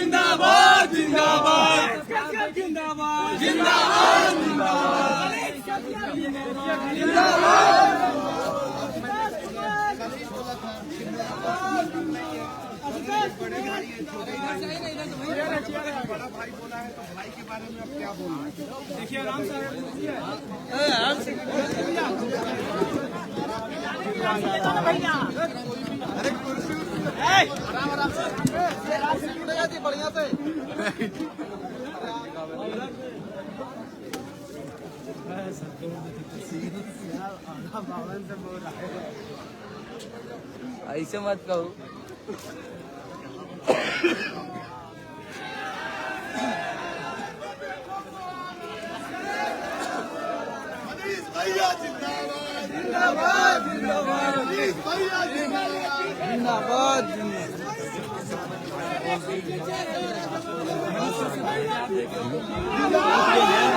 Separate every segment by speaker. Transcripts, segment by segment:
Speaker 1: जिंदाबाद जिंदाबाद जिंदाबाद जिंदाबाद
Speaker 2: बड़ा भाई बोला है तो भाई के बारे में अब क्या बोलना? देखिए आराम से अरे कुर्सी आराम आराम से बढ़िया से
Speaker 1: ऐसे मत कहो।
Speaker 2: भैया जिंदाबाद जिंदाबाद जिंदाबाद भैया जिंदाबाद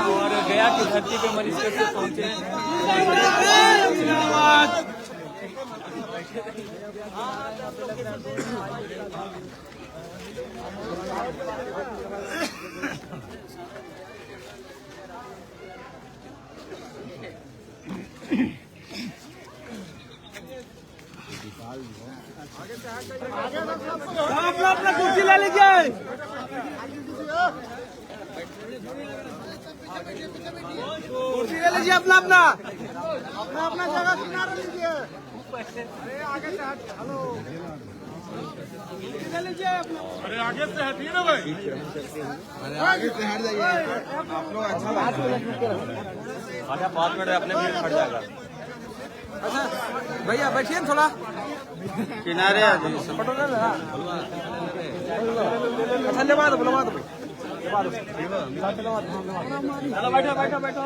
Speaker 1: और गया की धरती पे मरीज कैसे पहुंचे।
Speaker 2: अपना कुर्सी ले लीजिए। कुर्सी ले लीजिए अपना अपना अपना अपना जगह किनारे लीजिए। अरे आगे से हट। हेलो ले लीजिए अपना। अरे आगे से हटिए ना भाई। अरे आगे से हट जाइए आप लोग। अच्छा
Speaker 1: आधा 5 मिनट अपने भी हट जाएगा।
Speaker 2: अच्छा भैया बैठिए थोड़ा
Speaker 1: किनारे आ जाइए।
Speaker 2: अच्छा लेवा दो लेवा दो
Speaker 1: चलो बैठो बैठो बैठो।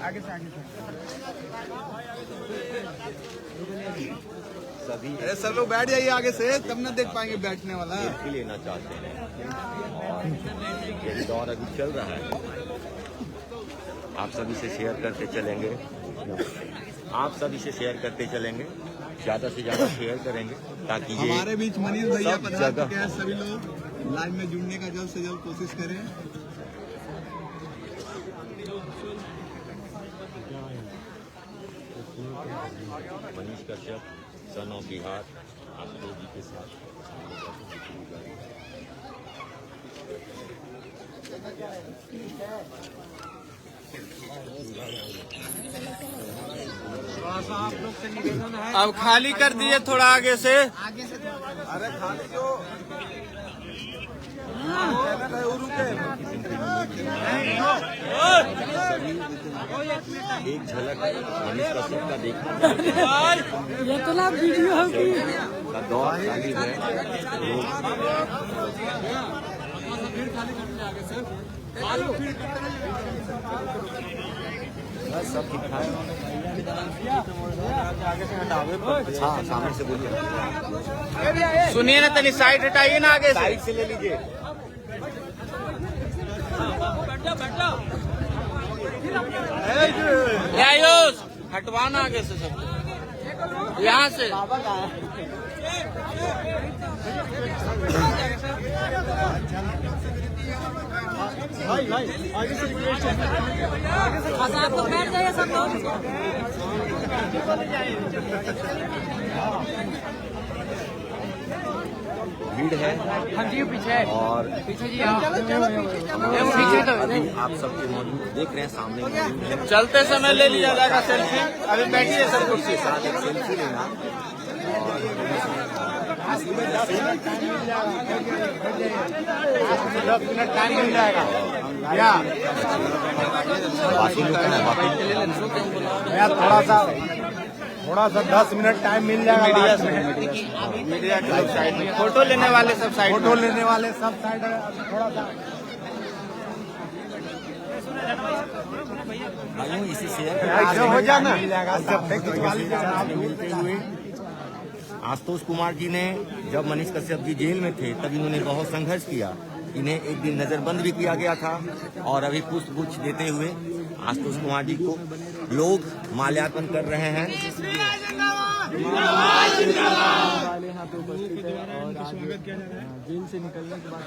Speaker 2: आगे से
Speaker 3: सभी
Speaker 2: अरे सब लोग बैठ जाइए आगे से, तब ना देख पाएंगे बैठने वाला।
Speaker 3: सेल्फी लेना चाहते हैं और ये दौर अभी चल रहा है। आप सभी से शेयर करते चलेंगे, आप सभी से शेयर करते चलेंगे, ज्यादा से ज्यादा शेयर करेंगे ताकि ये
Speaker 2: हमारे बीच मनीष भैया
Speaker 3: सब
Speaker 2: पधार
Speaker 3: जगह
Speaker 2: चुके हैं। सभी लोग लाइव में जुड़ने का जल्द से जल्द कोशिश करें।
Speaker 3: मनीष कश्यप सन ऑफ बिहार आप जी के साथ
Speaker 2: आप लोग से निवेदन है,
Speaker 1: अब खाली कर दिए थोड़ा आगे से।
Speaker 2: अरे खाली जो
Speaker 3: एक झलक मनीष कश्यप का देखना
Speaker 4: ये तो ना वीडियो होगी।
Speaker 3: का दौर खाली है। बस सब ठीक ठाक। हाँ सामने से बोलिए।
Speaker 1: सुनिए ना तनी साइड हटाइए ना आगे से।
Speaker 3: साइड से ले लीजिए।
Speaker 1: आयुष हटवाना आगे से सब यहाँ से।
Speaker 4: आप लोग बैठ जाइए सब लोग।
Speaker 3: भीड़ है।
Speaker 1: हाँ जी पीछे
Speaker 3: और
Speaker 1: पीछे जी
Speaker 3: अभी आप सबके मौजूद देख रहे हैं सामने मौजूद है।
Speaker 1: चलते समय ले लिया जाएगा सेल्फी। अभी बैठिए सर कुर्सी
Speaker 3: के साथ एक सेल्फी लेना। और
Speaker 2: 10 मिनट टाइम मिल जाएगा भैया।
Speaker 3: बाकी लोग हैं, बाकी
Speaker 2: भैया थोड़ा सा 10 मिनट टाइम मिल जाएगा।
Speaker 1: मीडिया के लोग साइड में, फोटो लेने वाले सब साइड में।
Speaker 2: फोटो लेने वाले सब साइड है। थोड़ा सा
Speaker 3: भाइयों इसे शेयर
Speaker 2: हो जाना।
Speaker 3: मिलते हुए आशुतोष कुमार जी ने जब मनीष कश्यप जी जेल में थे तब इन्होंने बहुत संघर्ष किया। इन्हें एक दिन नजरबंद भी किया गया था और अभी पुष्पगुच्छ देते हुए आशुतोष कुमार जी को लोग माल्यार्पण कर रहे हैं।
Speaker 5: वाले यहाँ पे उपस्थित है और आज जेल से निकलने के बाद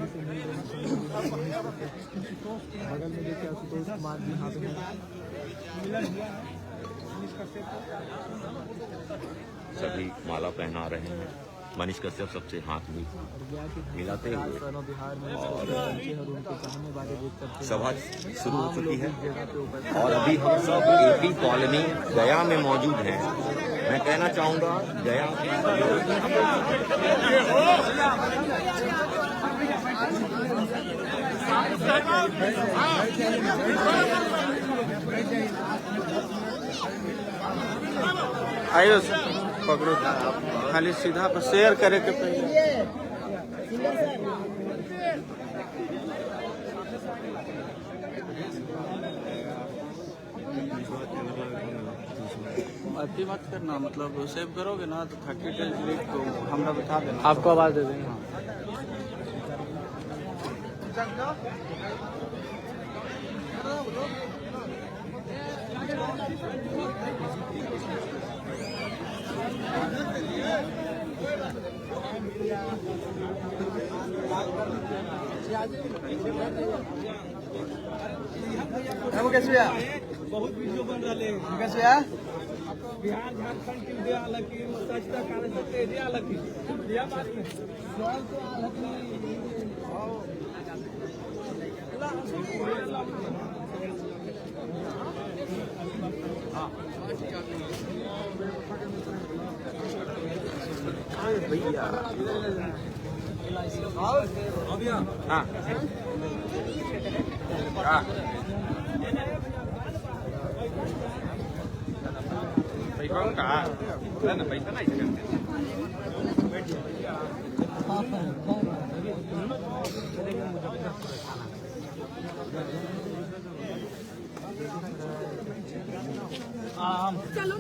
Speaker 5: से मिल रहे हैं। बगल में देखिए आशुतोष कुमार जी यहाँ पे
Speaker 3: सभी माला पहना रहे हैं। मनीष कश्यप सबसे हाथ मिलाते हुए और सभा शुरू हो चुकी है। और अभी हम सब एपी कॉलोनी गया में मौजूद हैं। मैं कहना चाहूँगा गया
Speaker 1: आयुष पकड़ो खाली सीधा पर शेयर करे के पहले अति मत करना, मतलब सेव करोगे ना तो 30 डेज लिख तो हमरा बता देना,
Speaker 5: आपको आवाज दे देंगे।
Speaker 2: बहुत वीडियो बन रहे हैं।
Speaker 5: बिहार झारखंड की इंडिया अलग की स्वच्छता कार्यक्रम के इंडिया अलग की यह बात
Speaker 1: भैया हाँ कौन कहा पैसा नहीं
Speaker 4: चलो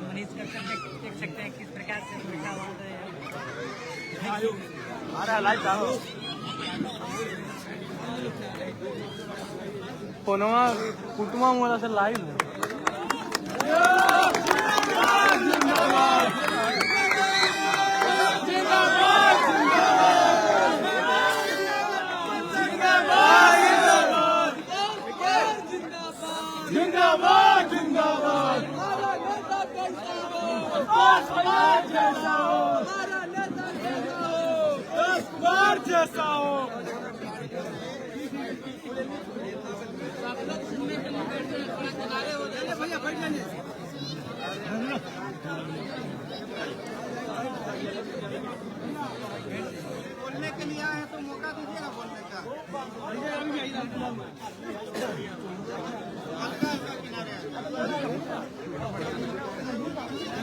Speaker 4: मनीष कश्यप देख सकते हैं किस प्रकार से बैठा हुआ है।
Speaker 5: फोनवा कुटुमा मोला से लाइव है।
Speaker 2: जिंदाबाद जिंदाबाद जैसा हो बोलने के लिए आए तो मौका दीजिएगा बोलने का।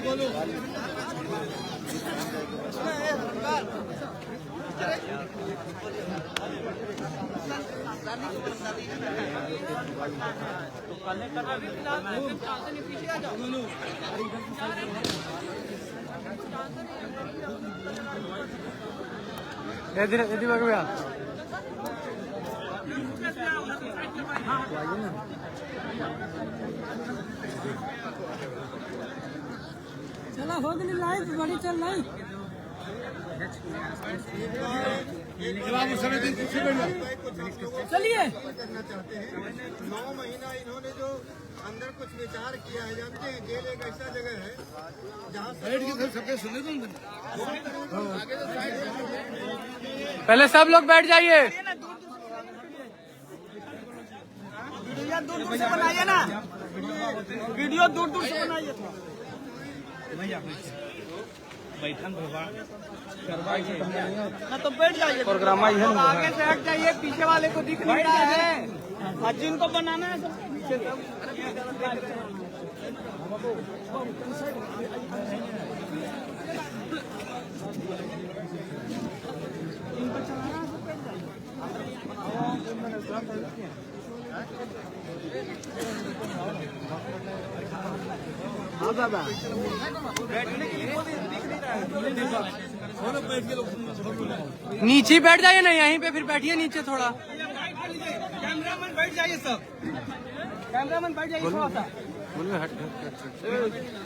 Speaker 2: बोलो
Speaker 5: भैया
Speaker 4: चला हो गई लाइव बड़ी चल रही चलिए
Speaker 2: 9 महीना इन्होंने जो अंदर कुछ विचार किया है, जानते हैं जेल एक ऐसा जगह है जहाँ
Speaker 5: पहले सब लोग बैठ जाइए।
Speaker 2: वीडियो दूर दूर से बनाइए ना, वीडियो दूर दूर से बनाइए। ना तो बैठ जाइए, प्रोग्राम आगे से हट जाइए, पीछे वाले को दिख नहीं रहा है और जिनको बनाना है सब पीछे। हाँ दादा,
Speaker 5: नीचे बैठ जाइए ना, यहीं पे फिर बैठिए नीचे थोड़ा।
Speaker 2: कैमरामैन बैठ जाइए, सब कैमरामैन बैठ जाइए थोड़ा सा।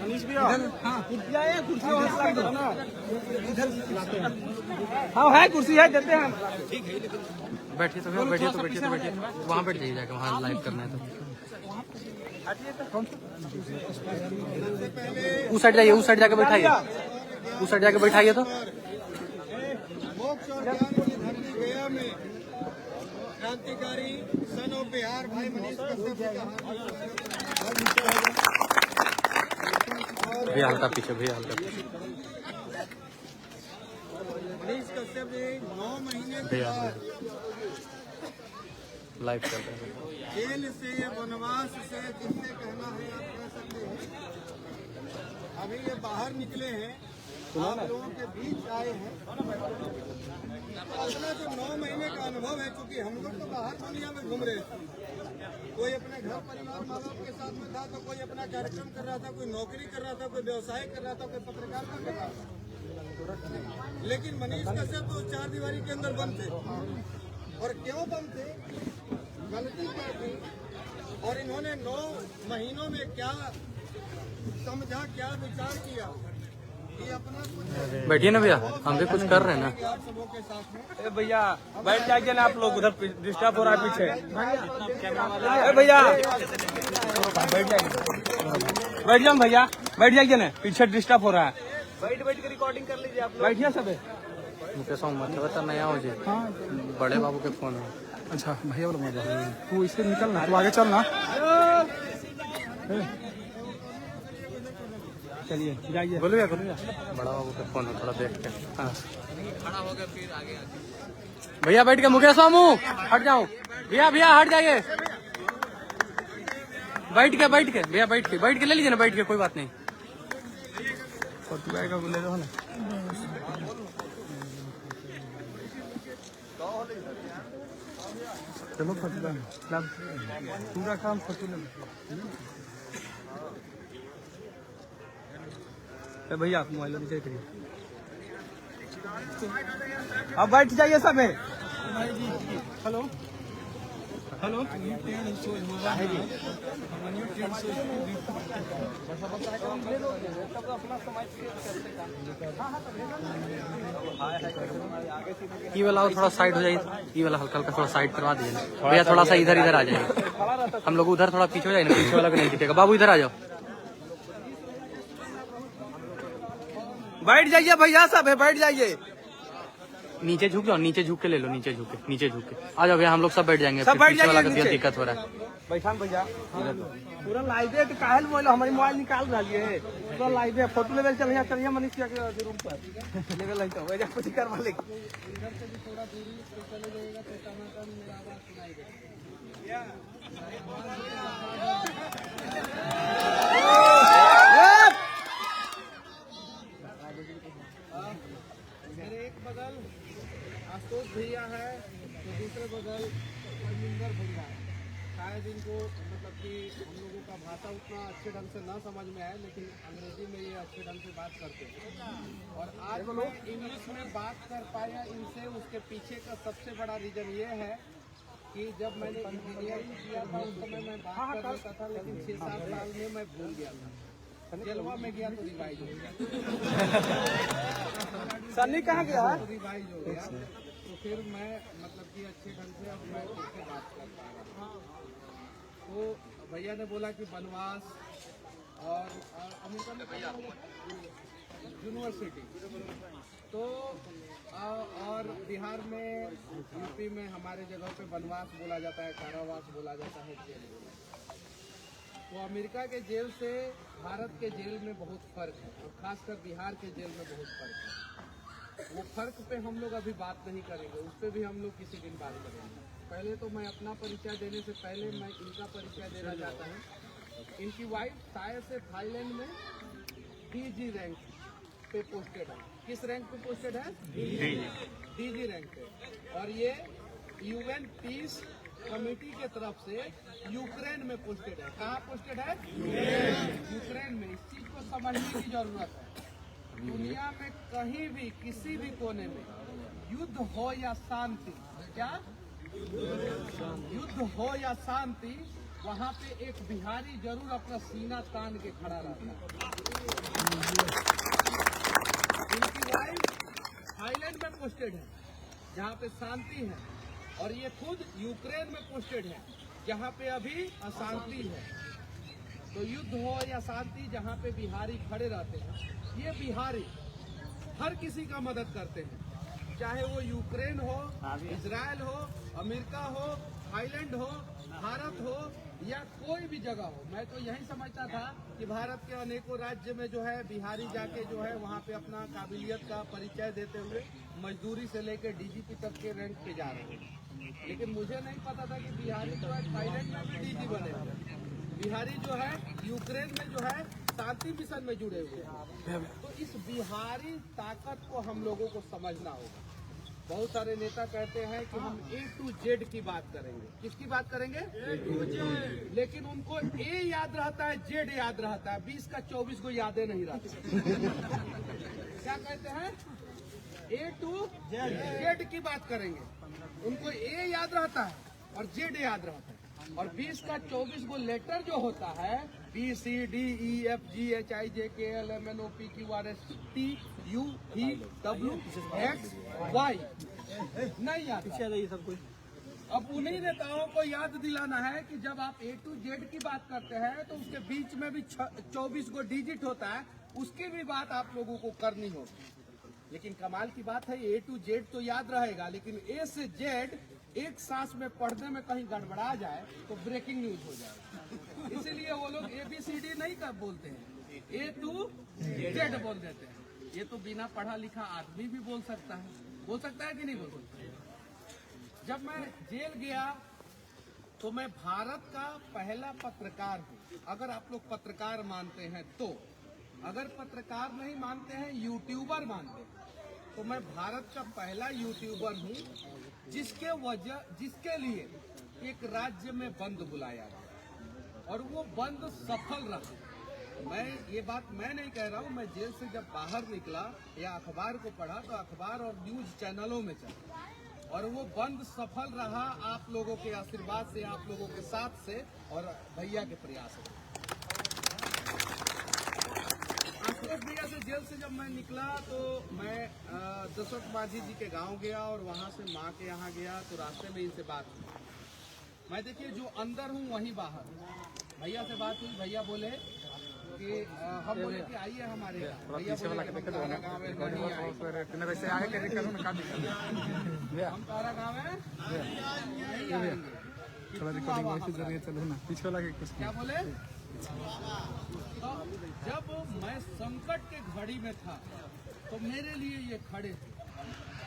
Speaker 2: मनीष भैया, हाँ कुर्सी है, कुर्सी ना इधर। हाँ है, कुर्सी है, देते हैं।
Speaker 5: बैठिए तो बैठिए वहाँ बैठ जाइए जाके, वहाँ लाइव करना है तो। उस साइड जाइए, उस साइड जाके बैठाइए, उस साइड जाके बैठाइए तो।
Speaker 2: मोक्ष और ज्ञान की धरती गया में क्रांतिकारी सन ऑफ बिहार भाई मनीष कश्यप जी का
Speaker 5: भैया हल्का पीछे, भैया हल्का पीछे।
Speaker 2: मनीष कश्यप जी 9 महीने के
Speaker 5: भैया
Speaker 2: बाद
Speaker 5: लाइव कर रहे हैं।
Speaker 2: जेल से, वनवास से, जिससे कहना है आप कह सकते हैं, अभी ये बाहर निकले हैं, आप लोगों के बीच आए हैं। अपना जो 9 महीने का अनुभव है, क्योंकि हम लोग तो बाहर दुनिया में घूम रहे थे, कोई अपने घर परिवार माँ बाप के साथ में था, तो कोई अपना कार्यक्रम कर रहा था, कोई नौकरी कर रहा था, कोई व्यवसाय कर रहा था, कोई पत्रकारिता कर रहा था। लेकिन मनीष कश्यप तो 4 दीवारी के अंदर बंद थे। और क्यों बंद थे, गलती क्या थी, और इन्होंने 9 महीनों में क्या समझा, क्या विचार किया कि अपना कुछ
Speaker 5: बैठिए ना भैया, हम भी कुछ कर रहे हैं ना।
Speaker 2: आप सबों के साथ में
Speaker 1: भैया बैठ जाइए ना, आप लोग उधर डिस्टर्ब हो रहा है पीछे। भैया बैठ जाइए भैया, बैठ जाइए ना, पीछे डिस्टर्ब हो रहा है। बैठ के रिकॉर्डिंग कर लीजिए आप, बैठिए सब।
Speaker 5: मुकेश मत बता, नया हो जी। बड़े बाबू के फोन है।
Speaker 6: अच्छा भैया बोलो मजा, तू इससे निकलना, तू आगे चलना।
Speaker 1: चलिए जाइए,
Speaker 5: बोलो बड़ा बाबू के फोन है, थोड़ा देख के। हाँ भैया बैठ के, मुकेश मामू हट जाओ, भैया हट जाइए। बैठ के भैया बैठ के ले लीजिए ना, बैठ के, कोई बात नहीं।
Speaker 6: ले लो ना। चलो फटूला पूरा काम फटूला।
Speaker 1: भैया आप मोबाइल नीचे करिए, अब बैठ जाइए सब। हेलो हेलो,
Speaker 5: ये वाला थोड़ा साइड हो जाइए, ये वाला हल्का थोड़ा साइड करवा दीजिए भैया, थोड़ा सा इधर आ जाइए। हम लोग उधर थोड़ा पीछे हो जाए ना, पीछे वाला को नहीं दिखेगा। बाबू इधर आ जाओ,
Speaker 1: बैठ जाइए भैया सब, बैठ जाइए।
Speaker 5: नीचे झुक जाओ, नीचे झुक के ले लो, नीचे झुक के आ जाओ भैया, हम लोग सब बैठ जाएंगे।
Speaker 1: सब बैठ
Speaker 5: पीछे वाला का
Speaker 1: जाइए,
Speaker 5: दिक्कत हो रहा है।
Speaker 1: बैठा भैया, पूरा लाइव है, तो काहे मोबाइल हमारी मोबाइल निकाल रही है, पूरा लाइव है। फोटो लेवल चलिए मनीष के रूम पर लेवल है, तो वजह कुछ करवा लेंगे।
Speaker 2: मेरे एक बगल आशुतोष भैया है, तो दूसरे बगल परमिंदर भैया, शायद शायद इनको मतलब कि हम लोगों का भाषा उतना अच्छे ढंग से न समझ में आए, लेकिन अंग्रेजी में ये अच्छे ढंग से बात करते हैं। और आज मैं इंग्लिश में बात कर पाया इनसे, उसके पीछे का सबसे बड़ा रीजन ये है कि जब मैंने इंजीनियरिंग किया था उस समय मैं बात कर लेता था, लेकिन 6-7 साल में मैं भूल गया था। जलवा में गया तो रिवाइज हो गया।
Speaker 1: सन्नी कहाँ गया है?
Speaker 2: तो रिवाइज हो गया, तो फिर मैं मतलब कि अच्छे ढंग से अब मैं उससे बात कर पा रहा हूँ। तो भैया ने बोला कि बनवास और अमेरिका में यूनिवर्सिटी, तो और बिहार में, यूपी में हमारे जगह पे बनवास बोला जाता है, कारावास बोला जाता है, जेल बोला जाता है। तो अमेरिका के जेल से भारत के जेल में बहुत फर्क है, और खासकर बिहार के जेल में बहुत फर्क है। वो फर्क पे हम लोग अभी बात नहीं करेंगे, उस पर भी हम लोग किसी दिन बात करेंगे। पहले तो मैं अपना परिचय देने से पहले मैं इनका परिचय देना चाहता हूँ। इनकी वाइफ शायद से थाईलैंड में DG रैंक पे पोस्टेड है। किस रैंक पे पोस्टेड है? DG रैंक पे। और ये UN पीस कमेटी के तरफ से यूक्रेन में पोस्टेड है। कहाँ पोस्टेड है? यूक्रेन में। इस चीज को समझने की जरूरत है। दुनिया में कहीं भी किसी भी कोने में युद्ध हो या शांति, क्या युद्ध हो या शांति, वहाँ पे एक बिहारी जरूर अपना सीना तान के खड़ा रहता है। इनकी वाइफ थाईलैंड में पोस्टेड है जहाँ पे शांति है, और ये खुद यूक्रेन में पोस्टेड है जहाँ पे अभी अशांति है। तो युद्ध हो या शांति, जहाँ पे बिहारी खड़े रहते हैं, ये बिहारी हर किसी का मदद करते हैं, चाहे वो यूक्रेन हो, इजराइल हो, अमेरिका हो, थाईलैंड हो, भारत हो या कोई भी जगह हो। मैं तो यही समझता था कि भारत के अनेकों राज्य में जो है बिहारी जाके जो है वहाँ पे अपना काबिलियत का परिचय देते हुए मजदूरी से लेकर DGP तक के रैंक पे जा रहे हैं, लेकिन मुझे नहीं पता था कि बिहारी जो है थाईलैंड में भी DG बने हुए, बिहारी जो है यूक्रेन में जो है शांति मिशन में जुड़े हुए हैं। तो इस बिहारी ताकत को हम लोगों को समझना होगा। बहुत सारे नेता कहते हैं कि हम A to Z की बात करेंगे। किसकी बात करेंगे? A to Z। लेकिन उनको A याद रहता है, Z याद रहता है, 20 का 24 को यादें नहीं रहती। क्या कहते हैं? A to Z की बात करेंगे। उनको A याद रहता है और Z याद रहता है, और 20 का 24 को लेटर जो होता है BCDEFGHIJKLMNOPQRSTUVWXY नहीं आता।
Speaker 1: सब कुछ
Speaker 2: अब उन्हीं नेताओं को याद दिलाना है कि जब आप A to Z की बात करते हैं तो उसके बीच में भी 24 को डिजिट होता है, उसकी भी बात आप लोगों को करनी होगी। लेकिन कमाल की बात है, A to Z तो याद रहेगा, लेकिन A से Z एक सांस में पढ़ने में कहीं गड़बड़ा जाए तो ब्रेकिंग न्यूज हो जाए। इसीलिए वो लोग ABCD नहीं कर बोलते हैं, A to Z बोल देते हैं। ये तो बिना पढ़ा लिखा आदमी भी बोल सकता है कि नहीं बोल सकता? जब मैं जेल गया तो मैं भारत का पहला पत्रकार हूँ, अगर आप लोग पत्रकार मानते हैं तो। अगर पत्रकार नहीं मानते हैं, यूट्यूबर मानते हैं, तो मैं भारत का पहला यूट्यूबर हूँ जिसके लिए एक राज्य में बंद बुलाया गया और वो बंद सफल रहा। मैं ये बात मैं नहीं कह रहा हूँ, मैं जेल से जब बाहर निकला या अखबार को पढ़ा तो अखबार और न्यूज चैनलों में चला, और वो बंद सफल रहा आप लोगों के आशीर्वाद से, आप लोगों के साथ से और भैया के प्रयास से। आशुतोष भैया से जेल से जब मैं निकला तो मैं दशरथ माझी जी के गांव गया और वहां से माँ के यहाँ गया, तो रास्ते में इनसे बात हुई। मैं देखिए जो अंदर हूँ वहीं बाहर। भैया से बात हुई, भैया बोले कि हम बोले कि आइए हमारे यहाँ। भैया बोले कि हम तारा गाँव में नहीं आएंगे, हम तारा गाँव में नहीं आएंगे।
Speaker 6: थोड़ा रिकॉर्डिंग वॉइस जरिए चलो ना, पीछे वाला के कुछ
Speaker 2: क्या बोले? तो जब मैं संकट के घड़ी में था तो मेरे लिए ये खड़े थे।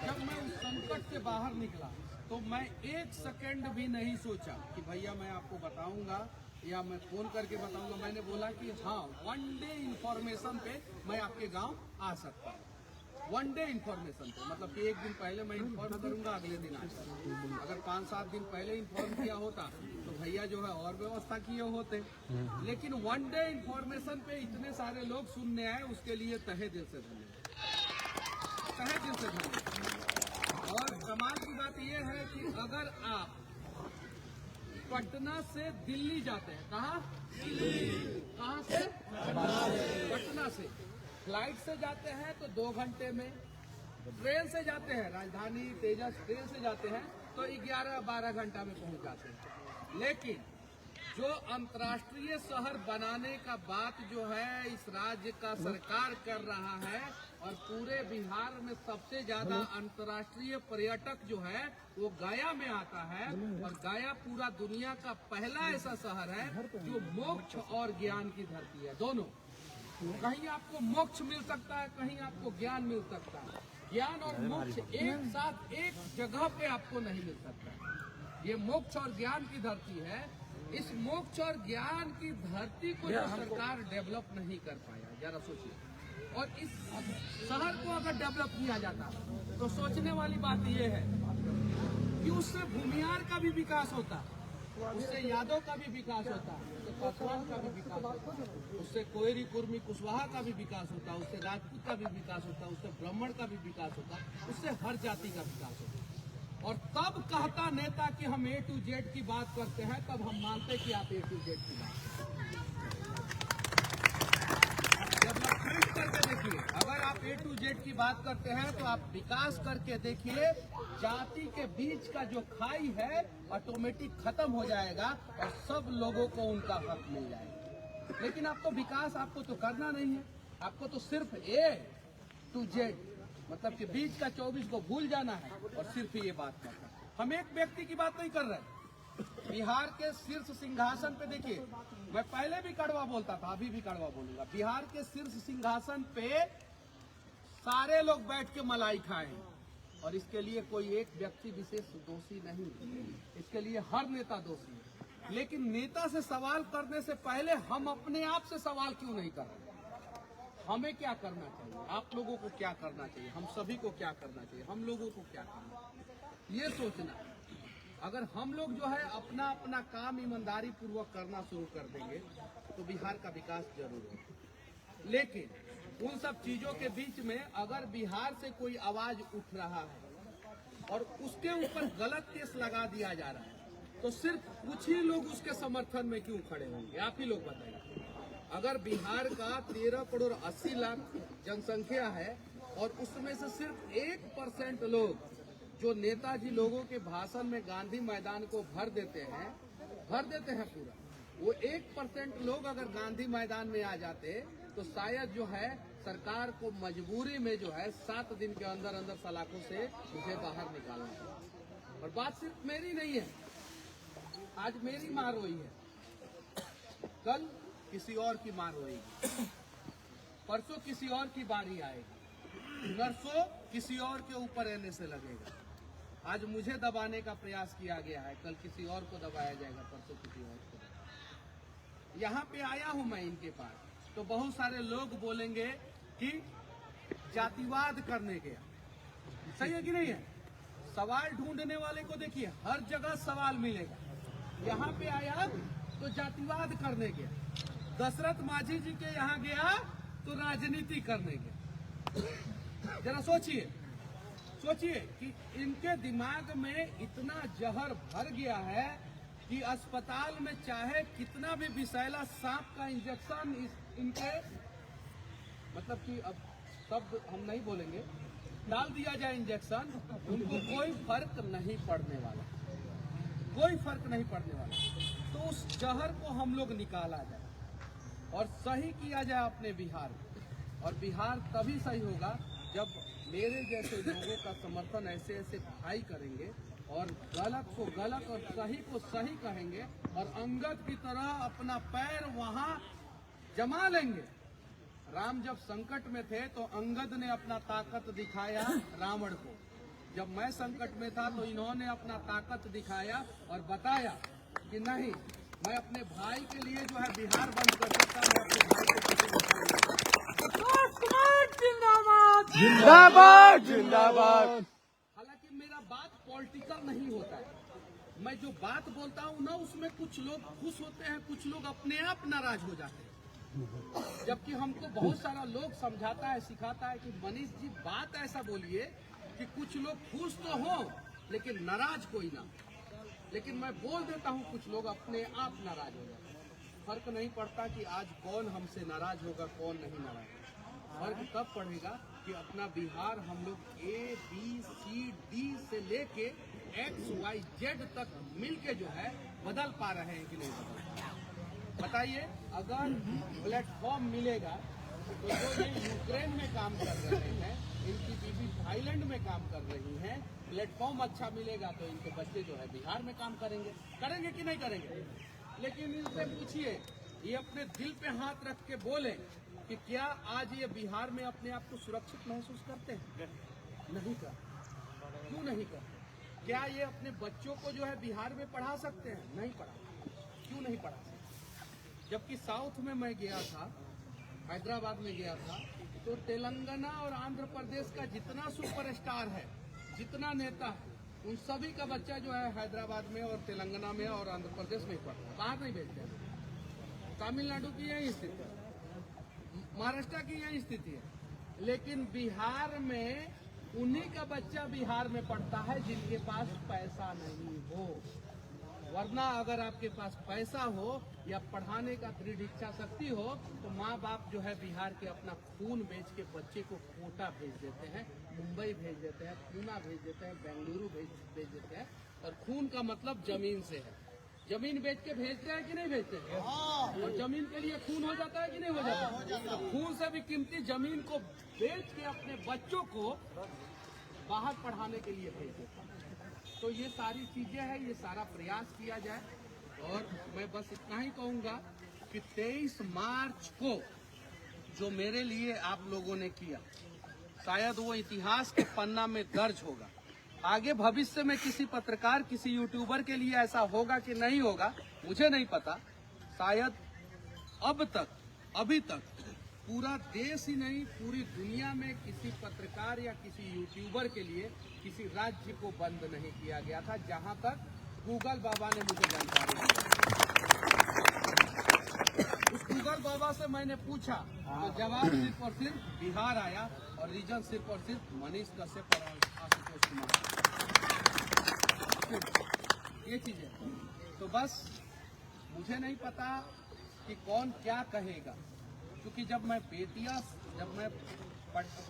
Speaker 2: जब मैं उस संकट से बाहर निकला तो मैं एक सेकंड भी नहीं सोचा कि भैया मैं आपको बताऊंगा या मैं फोन करके बताऊंगा। मैंने बोला कि हाँ, वन डे इन्फॉर्मेशन पे मैं आपके गांव आ सकता हूँ। वन डे इन्फॉर्मेशन पे मतलब कि एक दिन पहले मैं इन्फॉर्म करूंगा, अगले दिन आ जाऊंगा। अगर 5-7 दिन पहले इन्फॉर्म किया होता तो
Speaker 7: भैया जो है और व्यवस्था किए होते। लेकिन वन डे इंफॉर्मेशन पे इतने सारे लोग सुनने आए, उसके लिए तहे दिल से धन्यवाद, तहे दिल से धन्यवाद। और कमाल की बात यह है कि अगर आप पटना से दिल्ली जाते हैं, कहाँ से? पटना से फ्लाइट से जाते हैं तो 2 घंटे में, ट्रेन से जाते हैं राजधानी तेजस ट्रेन से जाते हैं तो 11-12 घंटा में पहुंच जाते हैं। लेकिन जो अंतर्राष्ट्रीय शहर बनाने का बात जो है इस राज्य का सरकार कर रहा है, और पूरे बिहार में सबसे ज्यादा अंतर्राष्ट्रीय पर्यटक जो है वो गया में आता है, और गया पूरा दुनिया का पहला ऐसा शहर है जो मोक्ष और ज्ञान की धरती है, दोनों। कहीं आपको मोक्ष मिल सकता है, कहीं आपको ज्ञान मिल सकता है। ज्ञान और मोक्ष एक साथ एक जगह पे आपको नहीं मिल सकता। ये मोक्ष और ज्ञान की धरती है। इस मोक्ष और ज्ञान की धरती को जो सरकार डेवलप नहीं कर पाया, जरा सोचिए। और इस शहर को अगर डेवलप किया जाता तो सोचने वाली बात यह है कि उससे भूमियार का भी विकास होता, उससे यादव का भी विकास होता, उससे पासवान का भी विकास होता, उससे कोयरी कुर्मी कुशवाहा का भी विकास होता, उससे राजपूत का भी विकास होता, उससे ब्राह्मण का भी विकास होता, उससे हर जाति का विकास होता। और तब कहता नेता कि हम A to Z की बात करते हैं, तब हम मानते कि आप A to Z की बात डेवलपमेंट करके देखिए। अगर आप A to Z की बात करते हैं तो आप विकास करके देखिए, जाति के बीच का जो खाई है ऑटोमेटिक खत्म हो जाएगा और सब लोगों को उनका हक मिल जाएगा। लेकिन आपको विकास आपको तो करना नहीं है, आपको तो सिर्फ A to Z मतलब कि बीच का 24 को भूल जाना है और सिर्फ ये बात करना है। हम एक व्यक्ति की बात नहीं कर रहे। बिहार के शीर्ष सिंहासन पे देखिए, मैं पहले भी कड़वा बोलता था, अभी भी कड़वा बोलूंगा। बिहार के शीर्ष सिंहासन पे सारे लोग बैठ के मलाई खाए, और इसके लिए कोई एक व्यक्ति विशेष दोषी नहीं, इसके लिए हर नेता दोषी है। लेकिन नेता से सवाल करने से पहले हम अपने आप से सवाल क्यों नहीं कर रहे? हमें क्या करना चाहिए, आप लोगों को क्या करना चाहिए, हम सभी को क्या करना चाहिए, हम लोगों को क्या करना चाहिए, ये सोचना। अगर हम लोग जो है अपना अपना काम ईमानदारी पूर्वक करना शुरू कर देंगे तो बिहार का विकास जरूर होगा। लेकिन उन सब चीजों के बीच में अगर बिहार से कोई आवाज उठ रहा है और उसके ऊपर गलत केस लगा दिया जा रहा है, तो सिर्फ कुछ ही लोग उसके समर्थन में क्यों खड़े होंगे? आप ही लोग बताइए। अगर बिहार का 13 करोड़ 80 लाख जनसंख्या है और उसमें से सिर्फ 1% लोग जो नेताजी लोगों के भाषण में गांधी मैदान को भर देते हैं पूरा, वो 1% लोग अगर गांधी मैदान में आ जाते तो शायद जो है सरकार को मजबूरी में जो है 7 दिन के अंदर अंदर सलाखों से मुझे बाहर निकालना है। और बात सिर्फ मेरी नहीं है, आज मेरी मार रोई है, कल किसी और की मार होगी, परसों किसी और की बारी आएगी, नरसों किसी और के ऊपर रहने से लगेगा। आज मुझे दबाने का प्रयास किया गया है, कल किसी और को दबाया जाएगा, परसों किसी और को। यहाँ पे आया हूँ मैं इनके पास तो बहुत सारे लोग बोलेंगे कि जातिवाद करने गया। सही है कि नहीं है? सवाल ढूंढने वाले को देखिए, हर जगह सवाल मिलेगा। यहाँ पे आया तो जातिवाद करने गया, दशरथ मांझी जी के यहाँ गया तो राजनीति करने गया। जरा सोचिए कि इनके दिमाग में इतना जहर भर गया है कि अस्पताल में चाहे कितना भी विषैला सांप का इंजेक्शन इनके मतलब कि अब शब्द हम नहीं बोलेंगे, डाल दिया जाए इंजेक्शन, उनको कोई फर्क नहीं पड़ने वाला, कोई फर्क नहीं पड़ने वाला। तो उस जहर को हम लोग निकाला जाए और सही किया जाए अपने बिहार में। और बिहार तभी सही होगा जब मेरे जैसे लोगों का समर्थन ऐसे ऐसे भाई करेंगे और गलत को गलत और सही को सही कहेंगे और अंगद की तरह अपना पैर वहां जमा लेंगे। राम जब संकट में थे तो अंगद ने अपना ताकत दिखाया रावण को, जब मैं संकट में था तो इन्होंने अपना ताकत दिखाया और बताया कि नहीं, मैं अपने भाई के लिए जो है बिहार बंद कर सकता हूँ, अपने भाई को जिंदाबाद जिंदाबाद। हालांकि मेरा बात पॉलिटिकल नहीं होता है, मैं जो बात बोलता हूँ ना, उसमें कुछ लोग खुश होते हैं, कुछ लोग अपने आप नाराज हो जाते हैं। जबकि हमको बहुत सारा लोग समझाता है, सिखाता है कि मनीष जी बात ऐसा बोलिए कि कुछ लोग खुश तो हो लेकिन नाराज कोई ना। लेकिन मैं बोल देता हूँ कुछ लोग अपने आप नाराज हो जाते हैं। फर्क नहीं पड़ता कि आज कौन हमसे नाराज होगा, कौन नहीं नाराज होगा। फर्क तब पड़ेगा कि अपना बिहार हम लोग ABCD से लेके XYZ तक मिलके जो है बदल पा रहे हैं कि नहीं बदल। बताइए, अगर प्लेटफॉर्म मिलेगा तो जो ये यूक्रेन में काम कर रहे हैं, इनकी बीवी थाईलैंड में काम कर रही हैं, प्लेटफॉर्म अच्छा मिलेगा तो इनके बच्चे जो है बिहार में काम करेंगे कि नहीं करेंगे। लेकिन इनसे पूछिए, ये अपने दिल पे हाथ रख के बोले कि क्या आज ये बिहार में अपने आप को सुरक्षित महसूस करते हैं? नहीं कर। क्यों नहीं कर? क्या ये अपने बच्चों को जो है बिहार में पढ़ा सकते हैं? नहीं पढ़ा। क्यों नहीं पढ़ा सकते? जबकि साउथ में मैं गया था, हैदराबाद में गया था, तो तेलंगाना और आंध्र प्रदेश का जितना सुपरस्टार है, जितना नेता है, उन सभी का बच्चा जो है हैदराबाद में और तेलंगाना में और आंध्र प्रदेश में पढ़ता है, बाहर नहीं भेजते हैं। तमिलनाडु की यही स्थिति है, महाराष्ट्र की यही स्थिति है। लेकिन बिहार में उन्हीं का बच्चा बिहार में पढ़ता है जिनके पास पैसा नहीं हो। वरना अगर आपके पास पैसा हो या पढ़ाने का दृढ़ इच्छा शक्ति हो तो माँ बाप जो है बिहार के अपना खून बेच के बच्चे को कोटा भेज देते हैं, मुंबई भेज देते हैं, पूना भेज देते हैं, बेंगलुरु भेज देते हैं। और खून का मतलब जमीन से है। जमीन बेच के भेजते हैं कि नहीं भेजते हैं? और जमीन के लिए खून हो जाता है कि नहीं हो जाता? तो खून से भी कीमती जमीन को बेच के अपने बच्चों को बाहर पढ़ाने के लिए भेज देते हैं। तो ये सारी चीजें हैं, ये सारा प्रयास किया जाए। और मैं बस इतना ही कहूँगा कि 23 मार्च को जो मेरे लिए आप लोगों ने किया, शायद वो इतिहास के पन्ना में दर्ज होगा। आगे भविष्य में किसी पत्रकार, किसी यूट्यूबर के लिए ऐसा होगा कि नहीं होगा, मुझे नहीं पता। शायद अभी तक पूरा देश ही नहीं, पूरी दुनिया में किसी पत्रकार या किसी यूट्यूबर के लिए किसी राज्य को बंद नहीं किया गया था, जहां तक गूगल बाबा ने मुझे जानकारी दी। उस गूगल बाबा से मैंने पूछा तो जवाब सिर्फ और सिर्फ बिहार आया और रीजन सिर्फ और सिर्फ मनीष कश्यप और आशुतोष कुमार। ये चीजें तो बस मुझे नहीं पता कि कौन क्या कहेगा, क्योंकि जब मैं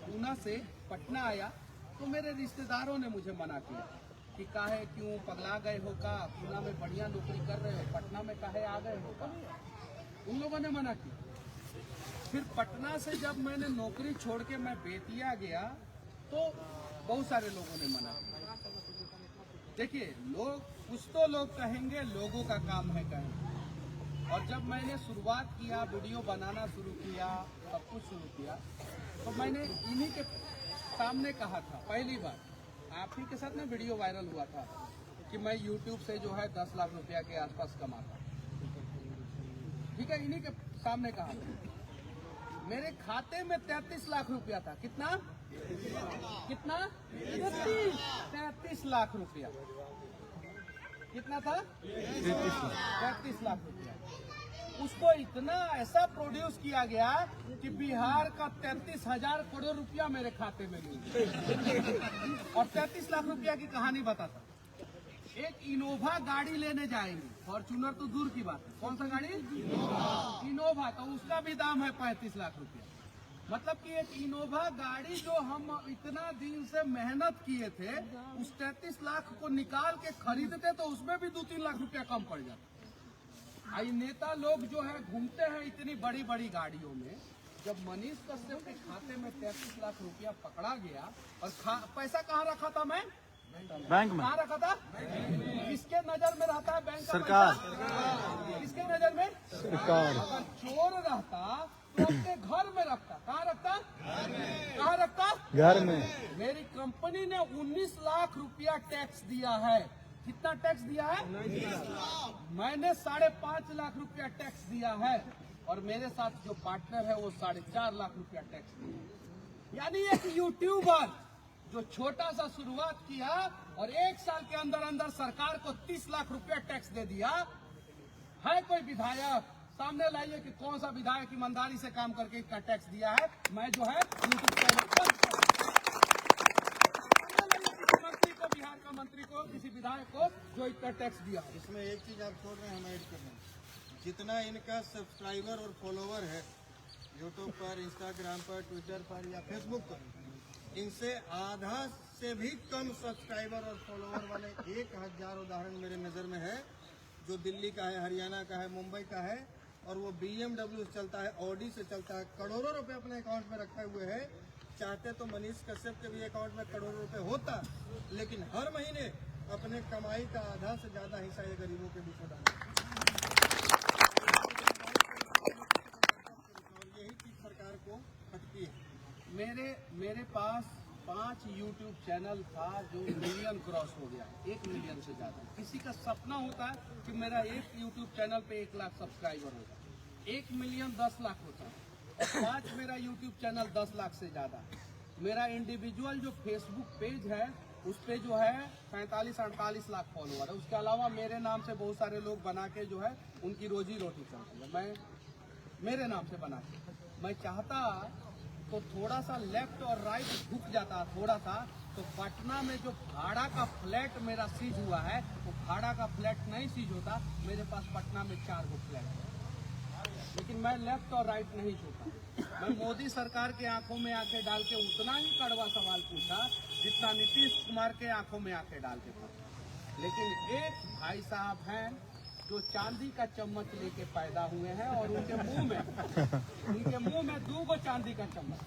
Speaker 7: पूना से पटना आया तो मेरे रिश्तेदारों ने मुझे मना किया कि काहे क्यों पगला गए हो का, पूना में बढ़िया नौकरी कर रहे हो, पटना में काहे आ गए हो का, उन लोगों ने मना किया। फिर पटना से जब मैंने नौकरी छोड़ के मैं बेतिया गया तो बहुत सारे लोगों ने मना किया। देखिए, कुछ तो लोग कहेंगे, लोगों का काम है कहेंगे। और जब मैंने शुरुआत किया, वीडियो बनाना शुरू किया, सब कुछ शुरू किया, तो मैंने इन्हीं के सामने कहा था, पहली बार आप ही के साथ ना वीडियो वायरल हुआ था कि मैं YouTube से जो है 10 लाख रुपया के आसपास कमाता। ठीक है, इन्हीं के सामने कहा था। मेरे खाते में 33 लाख रुपया था। कितना 33 लाख रुपया। कितना था? 33 लाख रुपया। उसको इतना ऐसा प्रोड्यूस किया गया कि बिहार का 33,000 करोड़ रुपया मेरे खाते में मिल गया। और 33 लाख रुपया की कहानी बताता। एक इनोवा गाड़ी लेने जाएंगे, फॉर्च्यूनर तो दूर की बात है। कौन सा गाड़ी? इनोवा। तो उसका भी दाम है 35 लाख रुपया। मतलब कि एक इनोवा गाड़ी जो हम इतना दिन से मेहनत किए थे, उस 33 लाख को निकाल के खरीदते तो उसमें भी 2-3 लाख रुपया कम पड़ जाता। आई नेता लोग जो है घूमते हैं इतनी बड़ी बड़ी गाड़ियों में। जब मनीष कश्यप के खाते में 33 लाख रुपया पकड़ा गया और पैसा कहाँ रखा था? मैं
Speaker 6: बैंक में।
Speaker 7: कहाँ रखा था? किसके नजर में रहता है बैंक का
Speaker 6: सरकार।
Speaker 7: पैसा? किसके नजर में?
Speaker 6: सरकार।
Speaker 7: अगर चोर रहता तो अपने घर में रखता। कहाँ रखता? कहाँ रखता?
Speaker 6: घर में।
Speaker 7: मेरी कंपनी ने 19 लाख रुपया टैक्स दिया है। कितना टैक्स दिया है? मैंने 5.5 लाख रुपया टैक्स दिया है और मेरे साथ जो पार्टनर है वो 4.5 लाख रुपया टैक्स दिया है। यानी एक यूट्यूबर जो छोटा सा शुरुआत किया और 1 साल के अंदर अंदर सरकार को 30 लाख रुपया टैक्स दे दिया। है कोई विधायक सामने लाइए कि कौन सा विधायक ईमानदारी से काम करके इतना टैक्स दिया है। मैं जो है यूट्यूब चैनल मंत्री को, बिहार का मंत्री को, किसी विधायक को जो इतना टैक्स दिया।
Speaker 2: इसमें एक चीज आप छोड़ रहे हैं, हम ऐड कर रहे हैं। जितना इनका सब्सक्राइबर और फॉलोवर है यूट्यूब पर, इंस्टाग्राम पर, ट्विटर पर या फेसबुक पर, इनसे आधा से भी कम सब्सक्राइबर और फॉलोवर वाले 1000 उदाहरण मेरे नज़र में है, जो दिल्ली का है, हरियाणा का है, मुंबई का है, और वो BMW से चलता है, ऑडी से चलता है, करोड़ों रुपए अपने अकाउंट में रखे हुए है। चाहते तो मनीष कश्यप के भी अकाउंट में करोड़ों रुपए होता, लेकिन हर महीने अपने कमाई का आधा से ज्यादा हिस्सा ये गरीबों के बीच में डालते। और यही चीज सरकार को खटती है।
Speaker 7: मेरे पास 5 YouTube चैनल था जो मिलियन क्रॉस हो गया, 1 मिलियन से ज्यादा। किसी का सपना होता है कि मेरा एक YouTube चैनल पे 1 लाख सब्सक्राइबर होगा, 1 मिलियन 10 लाख होता है, और 5 मेरा YouTube चैनल 10 लाख से ज्यादा। मेरा इंडिविजुअल जो फेसबुक पेज है उस पे जो है 45-48 लाख फॉलोअर है। उसके अलावा मेरे नाम से बहुत सारे लोग बना के जो है उनकी रोजी रोटी चलती है। मैं मेरे नाम से बना के मैं चाहता तो थोड़ा सा लेफ्ट और राइट झुक जाता, थोड़ा सा, तो पटना में जो भाड़ा का फ्लैट मेरा सीज हुआ है वो भाड़ा का फ्लैट नहीं सीज होता। मेरे पास पटना में 4 गो फ्लैट है, लेकिन मैं लेफ्ट और राइट नहीं झुका। मैं मोदी सरकार के आंखों में आंखें डाल के उतना ही कड़वा सवाल पूछा जितना नीतीश कुमार के आंखों में आंखें डाल के पूछा। लेकिन एक भाई साहब हैं जो चांदी का चम्मच लेके पैदा हुए हैं और उनके मुंह में 2 गो चांदी का चम्मच।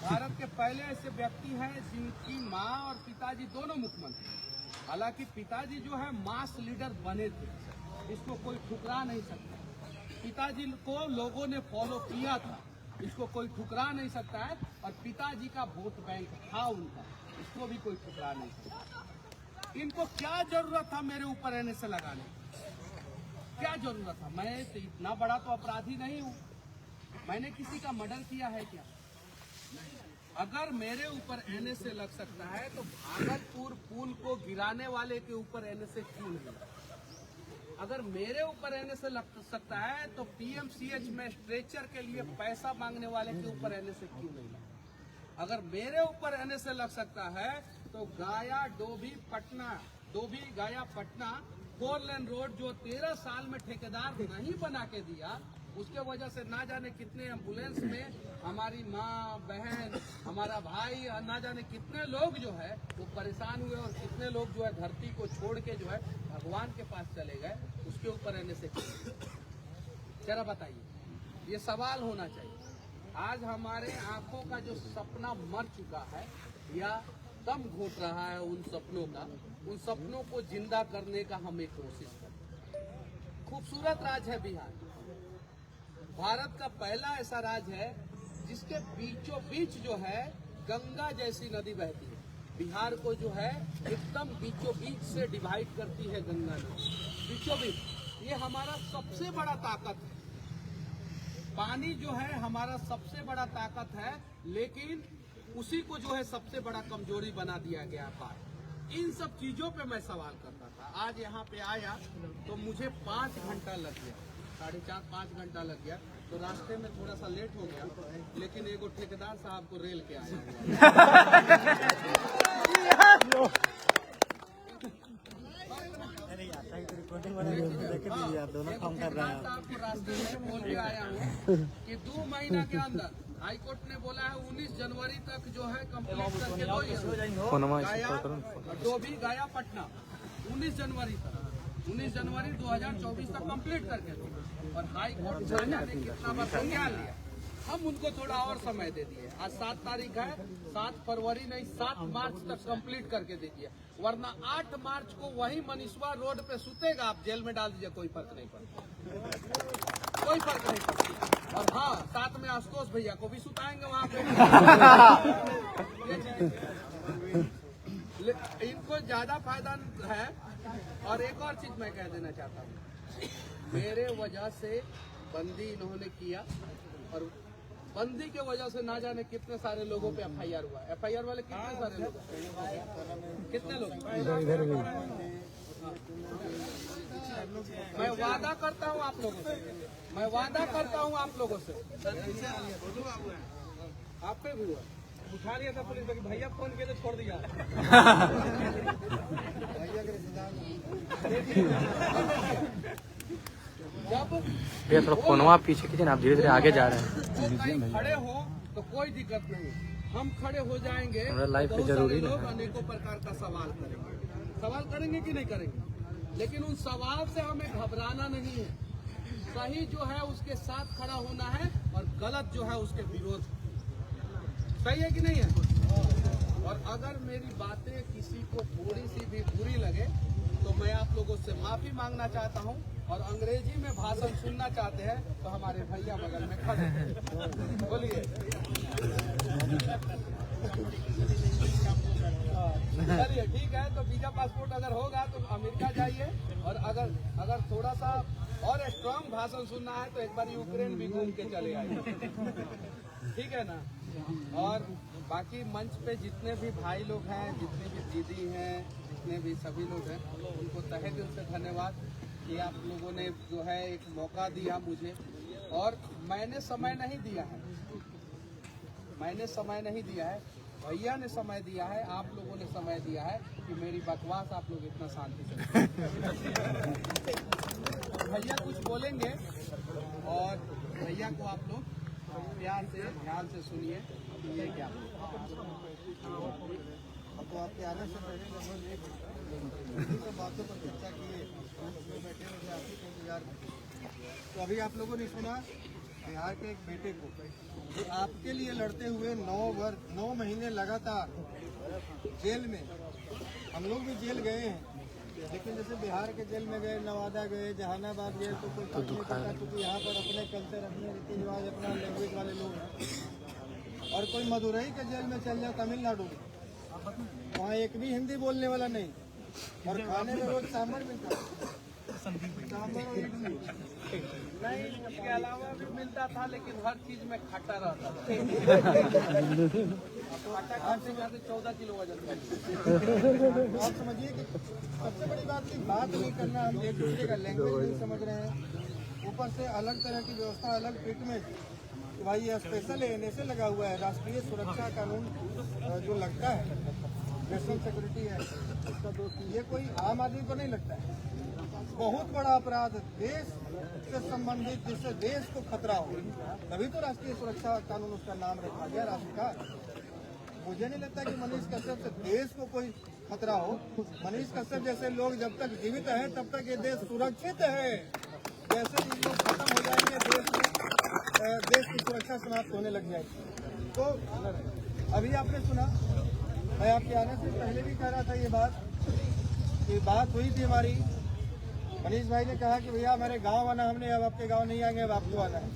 Speaker 7: भारत के पहले ऐसे व्यक्ति हैं जिनकी माँ और पिताजी दोनों मुख्यमंत्री। हालांकि पिताजी जो है मास लीडर बने थे, इसको कोई ठुकरा नहीं सकता। पिताजी को लोगों ने फॉलो किया था, इसको कोई ठुकरा नहीं सकता है। और पिताजी का वोट बैंक था उनका, इसको भी कोई ठुकरा नहीं सकता। इनको क्या जरूरत था मेरे ऊपर NSA लगाने की? क्या जरूरत था? मैं तो इतना बड़ा तो अपराधी नहीं हूँ। मैंने किसी का मर्डर किया है क्या? अगर मेरे ऊपर NSA लग सकता है तो भागलपुर पुल को गिराने वाले के ऊपर NSA क्यों नहीं लगा? अगर मेरे ऊपर NSA लग सकता है तो PMCH में स्ट्रेचर के लिए पैसा मांगने वाले के ऊपर NSA क्यों नहीं लगा? अगर मेरे ऊपर NSA लग सकता है तो गया पटना 4 लेन रोड जो 13 साल में ठेकेदार नहीं बना के दिया, उसके वजह से ना जाने कितने एम्बुलेंस में हमारी माँ, बहन, हमारा भाई, ना जाने कितने लोग जो है वो परेशान हुए और कितने लोग जो है धरती को छोड़ के जो है भगवान के पास चले गए। उसके ऊपर NSA जरा बताइए, ये सवाल होना चाहिए। आज हमारे आंखों का जो सपना मर चुका है या दम घोट रहा है उन सपनों को जिंदा करने का हम एक कोशिश करें। खूबसूरत राज है बिहार, भारत का पहला ऐसा राज है जिसके बीचों बीच जो है गंगा जैसी नदी बहती है। बिहार को जो है एकदम बीचों बीच से डिवाइड करती है गंगा नदी, बीचों बीच। ये हमारा सबसे बड़ा ताकत है, पानी जो है हमारा सबसे बड़ा ताकत है, लेकिन उसी को जो है सबसे बड़ा कमजोरी बना दिया गया बात। इन सब चीजों पे मैं सवाल करता था। आज यहाँ पे आया तो मुझे 5 घंटा लग गया, 4.5-5 घंटा लग गया। तो रास्ते में थोड़ा सा लेट हो गया, लेकिन एगो ठेकेदार साहब को रेल के आया। आपको रास्ते में बोल के आया हूँ कि 2 महीना के अंदर हाई कोर्ट ने बोला है 19 जनवरी तक जो है कंप्लीट करके दो। गया पटना 19 जनवरी 2024 तक कंप्लीट करके दो। और हाई कोर्ट ने कितना बार संज्ञान लिया, हम उनको थोड़ा और समय दे दिए। आज 7 तारीख है, 7 फरवरी नहीं 7 मार्च तक कंप्लीट करके दीजिए, वरना 8 मार्च को वही मनीषवा रोड पे सुतेगा, आप जेल में डाल दीजिए, कोई फर्क नहीं पड़ता, कोई फर्क नहीं पड़ता। और हाँ, साथ में आशुतोष भैया को भी सुताएंगे वहाँ पे। इनको ज्यादा फायदा है। और एक और चीज मैं कह देना चाहता हूँ, मेरे वजह से बंदी इन्होंने किया और बंदी के वजह से ना जाने कितने सारे लोगों पे FIR हुआ। FIR वाले कितने सारे लोग, कितने लोग? मैं वादा करता हूँ आप लोगों से, मैं वादा करता हूँ आप लोगों से, आप पे भी हुआ।
Speaker 1: उठा लिया था पुलिस वाले, भैया फोन किया तो छोड़ दिया।
Speaker 7: जब
Speaker 6: भैया थोड़ा फोनवा पीछे खींचे ना, आप धीरे धीरे आगे जा रहे हैं।
Speaker 7: वो कहीं खड़े हो तो कोई दिक्कत नहीं, हम खड़े हो जाएंगे।
Speaker 6: हमारा लाइफ पे
Speaker 7: बहुत
Speaker 6: जरूरी
Speaker 7: सारे
Speaker 6: है।
Speaker 7: लोग अनेकों प्रकार का सवाल करेंगे कि नहीं करेंगे, लेकिन उन सवाल से हमें घबराना नहीं है। सही जो है उसके साथ खड़ा होना है और गलत जो है उसके विरोध। सही है कि नहीं है? और अगर मेरी बातें किसी को थोड़ी सी भी बुरी लगे तो मैं आप लोगों से माफी मांगना चाहता हूं। और अंग्रेजी में भाषण सुनना चाहते हैं तो हमारे भैया बगल में खड़े हैं, बोलिए। चलिए ठीक है, तो वीजा पासपोर्ट अगर होगा तो अमेरिका जाइए, और अगर थोड़ा सा और स्ट्रांग भाषण सुनना है तो एक बार यूक्रेन भी घूम के चले आइए, ठीक है ना। और बाकी मंच पे जितने भी भाई लोग हैं, जितने भी दीदी हैं, जितने भी सभी लोग हैं, उनको तहे दिल से धन्यवाद कि आप लोगों ने जो है एक मौका दिया मुझे। और मैंने समय नहीं दिया है, मैंने समय नहीं दिया है, भैया ने समय दिया है, आप लोगों ने समय दिया है कि मेरी बकवास आप लोग इतना शांति से भैया कुछ बोलेंगे, और भैया को आप लोग प्यार से ध्यान से सुनिए कि ये क्या
Speaker 2: तो आपके आने से पहले लगभग एक बातों पर चर्चा किए, बैठे मुझे आपकी इंतजार में। तो अभी आप लोगों ने सुना बिहार के एक बेटे को जो आपके लिए लड़ते हुए 9 महीने लगातार जेल में, हम लोग भी जेल गए हैं, लेकिन जैसे बिहार के जेल में गए, नवादा गए, जहानाबाद गए, तो कोई फर्क नहीं पड़ता, क्योंकि यहाँ पर अपने कल्चर, अपने रीति रिवाज, अपना लैंग्वेज वाले लोग हैं। और कोई मदुरई के जेल में चल जाए तमिलनाडु में, वहाँ एक भी हिंदी बोलने वाला नहीं, और खाने में रोज सांभर मिलता है, सांभर और इडली
Speaker 7: नहीं, इसके अलावा भी मिलता था, लेकिन हर चीज में खट्टा रहता था। खट्टा खाते खाते 14 किलो वजन था।
Speaker 2: आप समझिए कि सबसे बड़ी बात की बात नहीं करना, हम एक दूसरे का लैंग्वेज नहीं समझ रहे हैं, ऊपर से अलग तरह की व्यवस्था, अलग ट्रीटमेंट। भाई ये स्पेशल NSA लगा हुआ है, राष्ट्रीय सुरक्षा कानून जो लगता है, नेशनल सिक्योरिटी है उसका दोस्त, ये कोई आम आदमी को नहीं लगता है। बहुत बड़ा अपराध, देश से संबंधित, जिससे देश को खतरा हो, तभी तो राष्ट्रीय सुरक्षा कानून उसका नाम रखा गया, राष्ट्र का। मुझे नहीं लगता कि मनीष कश्यप से देश को कोई खतरा हो। मनीष कश्यप जैसे लोग जब तक जीवित है तब तक ये देश सुरक्षित है। जैसे ही लोग खत्म हो जाएंगे, देश की सुरक्षा समाप्त होने लग जाएगी। तो अभी आपने सुना, मैं आपके आने से पहले भी कह रहा था ये बात हुई थी हमारी। मनीष भाई ने कहा कि भैया हमारे गांव आना, हमने अब आपके गांव नहीं आएंगे, अब आपको आना है।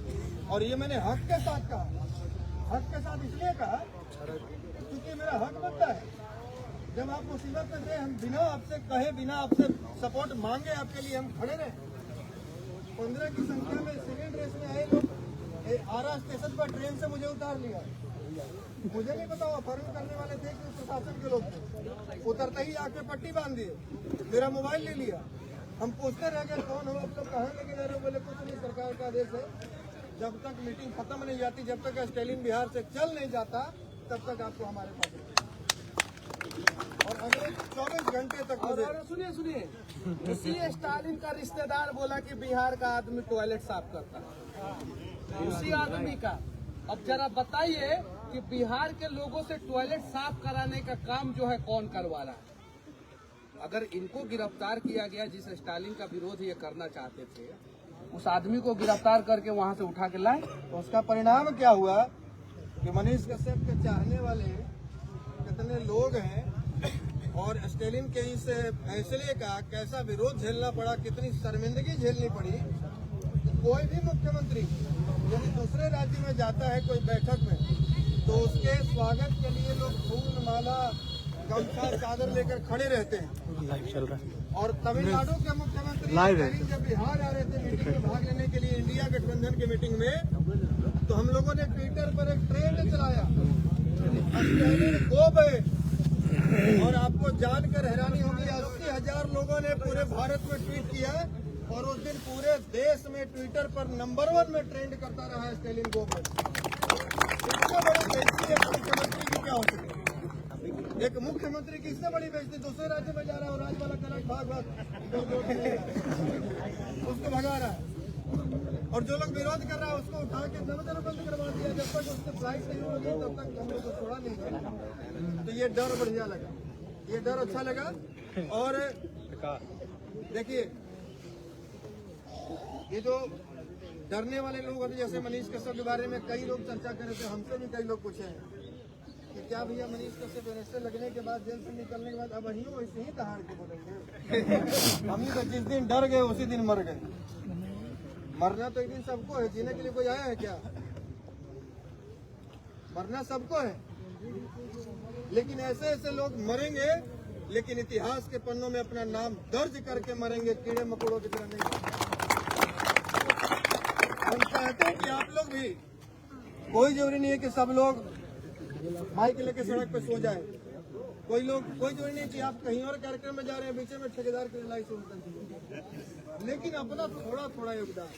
Speaker 2: और ये मैंने हक के साथ कहा, हक के साथ इसलिए कहा क्योंकि मेरा हक बनता है। जब आप मुसीबत में थे, हम बिना आपसे कहे, बिना आपसे सपोर्ट मांगे आपके लिए हम खड़े रहे। 15 की संख्या में सिविल ड्रेस में आए लोग आरा स्टेशन पर ट्रेन से मुझे उतार लिया। मुझे नहीं पता, वो फर्म करने वाले थे कि प्रशासन के लोग थे। उतरते ही आके पट्टी बांध दिए, मेरा मोबाइल ले लिया। हम पूछते रह गए कौन हो आप लोग, कहाँ लेके जा रहे हो? बोले कुछ नहीं, सरकार का आदेश है, जब तक मीटिंग खत्म नहीं जाती, जब तक स्टालिन बिहार से चल नहीं जाता, तब तक आपको हमारे पास। और अगले 24 घंटे तक
Speaker 7: सुनिए, इसी स्टालिन का रिश्तेदार बोला कि बिहार का आदमी टॉयलेट साफ करता है, उसी आदमी का। अब जरा बताइए कि बिहार के लोगों से टॉयलेट साफ कराने का काम जो है कौन करवा रहा है? अगर इनको गिरफ्तार किया गया, जिस स्टालिन का विरोध ये करना चाहते थे, उस आदमी को गिरफ्तार करके वहां से उठा के लाए,
Speaker 2: तो उसका परिणाम क्या हुआ कि मनीष कश्यप के चाहने वाले कितने लोग हैं, और स्टालिन के इस फैसले का कैसा विरोध झेलना पड़ा, कितनी शर्मिंदगी झेलनी पड़ी। कोई भी मुख्यमंत्री यदि दूसरे राज्य में जाता है कोई बैठक में, तो उसके स्वागत के लिए लोग फूल, माला, गमछा, चादर लेकर खड़े रहते हैं।
Speaker 6: लाइव चल रहा है।
Speaker 2: और तमिलनाडु के मुख्यमंत्री
Speaker 6: लाइव है।
Speaker 2: जब बिहार आ रहे थे मीटिंग में भाग लेने के लिए, इंडिया गठबंधन की मीटिंग में, तो हम लोगों ने ट्विटर पर एक ट्रेंड चलाया, गो बैक, और आपको जानकर हैरानी होगी 80,000 लोगों ने पूरे भारत में ट्वीट किया और उस दिन पूरे देश में ट्विटर पर नंबर 1 में ट्रेंड करता रहा है स्टालिन गो बैक। इससे बड़ी बेइज्जती एक मुख्यमंत्री की क्या हो सकती? एक मुख्यमंत्री की इससे बड़ी बेइज्जती दूसरे राज्य में जा रहा है और राज्य वाला कनक भाग उसको भगा रहा है, और जो लोग विरोध कर रहा है उसको उठा के जमीन बंद करवा दिया। जब तक उसकी फ्लाइट नहीं होगी तब तक हम लोग को छोड़ा नहीं गया। तो ये डर बढ़िया लगा, ये डर अच्छा लगा। और देखिए ये जो डरने वाले लोग होते, जैसे मनीष कश्यप के बारे में कई लोग चर्चा कर रहे थे, हमसे भी कई लोग पूछे हैं कि क्या भैया मनीष कश्यप अरेस्ट लगने के बाद, जेल से निकलने के बाद अब वही वैसे ही दहाड़ के बोलेंगे हम तो जिस दिन डर गए उसी दिन मर गए। मरना तो एक दिन सबको है, जीने के लिए कोई आया है क्या? मरना सबको है, लेकिन ऐसे ऐसे लोग मरेंगे, लेकिन इतिहास के पन्नों में अपना नाम दर्ज करके मरेंगे, कीड़े मकोड़ों की तरह नहीं। हम चाहते हैं कि आप लोग भी, कोई जरूरी नहीं है कि सब लोग माइक लेके सड़क पे सो जाए, कोई जरूरी नहीं कि आप कहीं और कार्यक्रम में जा रहे हैं, बीच में ठेकेदार की रिलाई सुन कर, लेकिन अपना थोड़ा थोड़ा योगदान।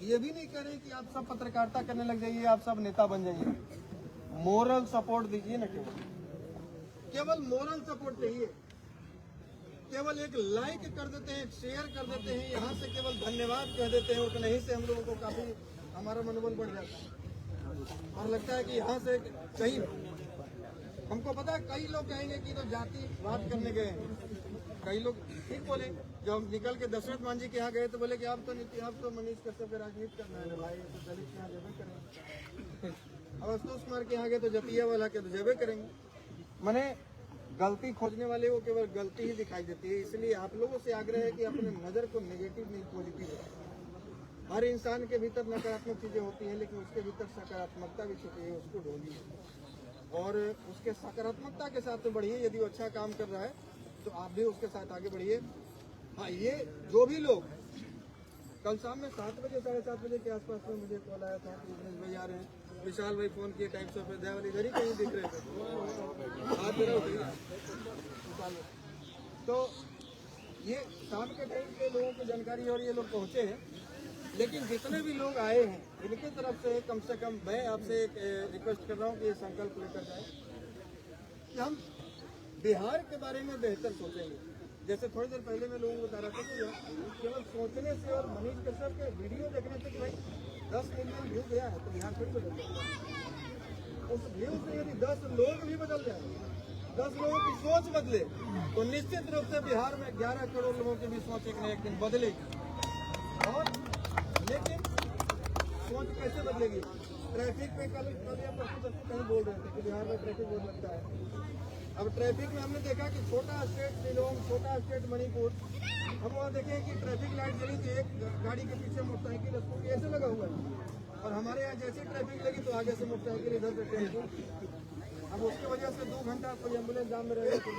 Speaker 2: ये भी नहीं करें कि आप सब पत्रकारिता करने लग जाइए, आप सब नेता बन जाइए। मोरल सपोर्ट दीजिए ना, केवल मोरल सपोर्ट चाहिए। केवल एक लाइक कर देते हैं, एक शेयर कर देते हैं, यहाँ से केवल धन्यवाद कह देते हैं, उतना ही से हम लोगों को काफी हमारा मनोबल बढ़ जाता है और लगता है कि यहाँ से कहीं, हमको पता है कई लोग कहेंगे कि तो जातिवाद करने गए हैं। कई लोग ठीक बोले, जब हम निकल के दशरथ मान जी के यहाँ गए तो बोले कि आप तो मनीष कश्यप के राजनीति करना है भाई, तो दलित के यहाँ जबे करेंगे। अब अशोक कुमार के यहाँ गए तो जतिया वाला के तो जबे करेंगे। मैंने गलती खोजने वाले को केवल गलती ही दिखाई देती है। इसलिए आप लोगों से आग्रह है कि अपने नजर को नेगेटिव नहीं पॉजिटिव रखें। हर इंसान के भीतर नकारात्मक चीजें होती हैं, लेकिन उसके भीतर सकारात्मकता भी छुपी है, उसको ढूंढिए और उसके सकारात्मकता के साथ बढ़िए। यदि वो अच्छा काम कर रहा है तो आप भी उसके साथ आगे बढ़िए। हाँ, ये जो भी लोग कल शाम में 7 बजे 7:30 बजे के आसपास में मुझे कॉल आया था कि दिनेश भाई आ रहे हैं, विशाल भाई फोन किए, टाइम्स ऑफ इंडिया वाली इधर ही कहीं दिख रहे थे, हाथ मेरा उठिए। तो ये शाम के टाइम पे लोगों को जानकारी और ये लोग पहुंचे हैं, लेकिन जितने भी लोग आए हैं इनकी तरफ से कम मैं आपसे एक रिक्वेस्ट कर रहा हूँ कि ये संकल्प लेकर जाए कि हम बिहार के बारे में बेहतर सोचेंगे। जैसे थोड़ी देर पहले मैं लोगों को बता रहा था कि केवल सोचने से और मनीष कश्यप के वीडियो देखने से कि भाई 10 मिलियन व्यू गया है तो बिहार फिर बदल जाए। उस व्यू से यदि 10 लोग भी बदल जाए, 10 लोगों की सोच बदले, तो निश्चित रूप से बिहार में 11 करोड़ लोगों की भी सोच एक न एक दिन बदलेगी। और लेकिन सोच कैसे बदलेगी? ट्रैफिक पे कल या परसों कहीं बोल रहे थे कि बिहार में ट्रैफिक बहुत लगता है। अब ट्रैफिक में हमने देखा कि छोटा स्टेट शिलोंग, छोटा स्टेट मणिपुर, हम वहाँ देखें कि ट्रैफिक लाइट जली थी, एक गाड़ी के पीछे मोटरसाइकिल स्कूटी ऐसे लगा हुआ है, और हमारे यहाँ जैसे ट्रैफिक लगी तो आगे से मोटरसाइकिल इधर से टेम्पो। अब उसकी वजह से 2 घंटा कोई एम्बुलेंस जाम में रहेगा।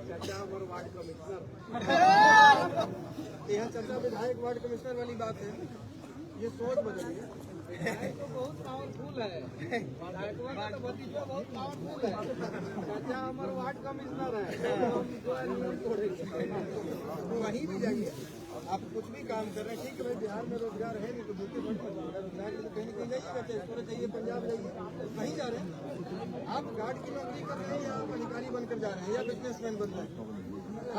Speaker 2: चर्चा और वार्ड कमिश्नर, यहाँ चर्चा विधायक वार्ड कमिश्नर वाली बात है। ये सोच बदलिए। तो बहुत पावरफुल है, तो बहुत पावरफुल है। चाचा हमारे वार्ड कमिश्नर है, वहीं भी जाइए। आप कुछ भी काम कर रहे हैं, ठीक है भाई, बिहार में रोजगार है नहीं तो भूखे रोजगार कहीं कहीं नहीं चाहिए, पंजाब जाइए, कहीं जा रहे हैं आप, गार्ड की नौकरी कर रहे हैं या आप अधिकारी बनकर जा रहे हैं या बिजनेसमैन बन रहे हैं,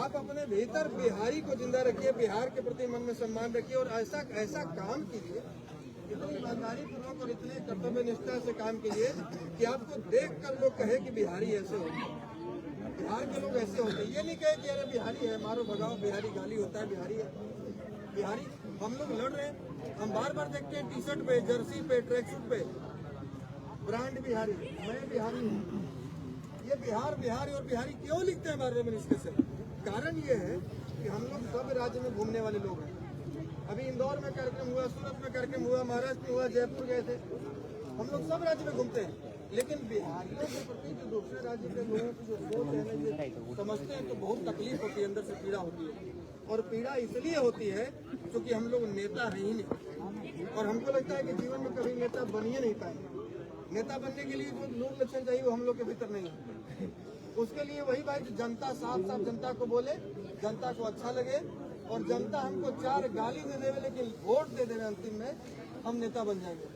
Speaker 2: आप अपने भीतर बिहारी को जिंदा रखिए, बिहार के प्रति मन में सम्मान रखिए और ऐसा काम कीजिए, इतनी ईमानदारी पूर्वक और इतने कर्तव्य निष्ठा से काम कीजिए कि आपको देख कर लोग कहे कि बिहारी ऐसे होते हैं, बिहार के लोग ऐसे होते हैं। ये नहीं कहे कि अरे बिहारी है मारो भगाओ, बिहारी गाली होता है, बिहारी है। बिहारी हम लोग लड़ रहे हैं, हम बार बार देखते हैं टी शर्ट पे, जर्सी पे, ट्रैक सूट पे ब्रांड बिहारी, मैं बिहारी हूँ। ये बिहारी और बिहारी क्यों लिखते हैं बार बार मनीष कश्यप? कारण ये है कि हम लोग सब राज्य में घूमने वाले लोग हैं। अभी इंदौर में कार्यक्रम हुआ, सूरत में कार्यक्रम हुआ, महाराष्ट्र में हुआ, जयपुर गए थे, हम लोग सब राज्य में घूमते हैं, लेकिन बिहारियों के प्रति जो दूसरे राज्य के लोगों की जो सोच है ना, ये समझते हैं तो बहुत तकलीफ होती है, अंदर से पीड़ा होती है। और पीड़ा इसलिए होती है क्योंकि हम लोग नेता हैं ही नहीं, और हमको लगता है कि जीवन में कभी नेता बन ही नहीं पाएंगे। नेता बनने के लिए जो लोग लक्षण चाहिए वो हम लोग के भीतर नहीं है। उसके लिए वही भाई जनता साफ साफ जनता को बोले, जनता को अच्छा लगे, और जनता हमको 4 गाली दे देवे लेकिन वोट दे देवे, अंतिम में हम नेता बन जाएंगे।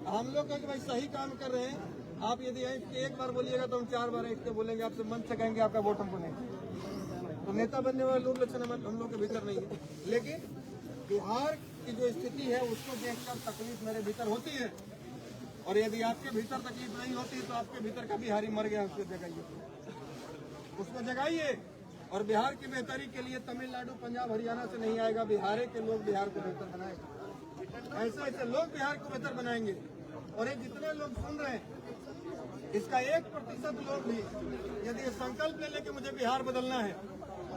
Speaker 2: हम लोग कहेंगे भाई सही काम कर रहे हैं, आप यदि एक बार बोलिएगा तो हम 4 बार एक बोलेंगे, आपसे मन से कहेंगे आपका वोट हमको नहीं। तो नेता बनने वाले लोग लक्षण हम लोग के भीतर नहीं है। लेकिन बिहार की जो स्थिति है उसको देखकर तकलीफ मेरे भीतर होती है, और यदि आपके भीतर तकलीफ नहीं होती तो आपके भीतर का बिहारी मर गया, उसको जगाइए। और बिहार की बेहतरी के लिए तमिलनाडु पंजाब हरियाणा से नहीं आएगा, बिहार के लोग बिहार को बेहतर बनाएंगे। ऐसे ऐसे लोग बिहार को बेहतर बनाएंगे। और ये जितने लोग सुन रहे हैं इसका 1% लोग भी यदि ये संकल्प ले लेके मुझे बिहार बदलना है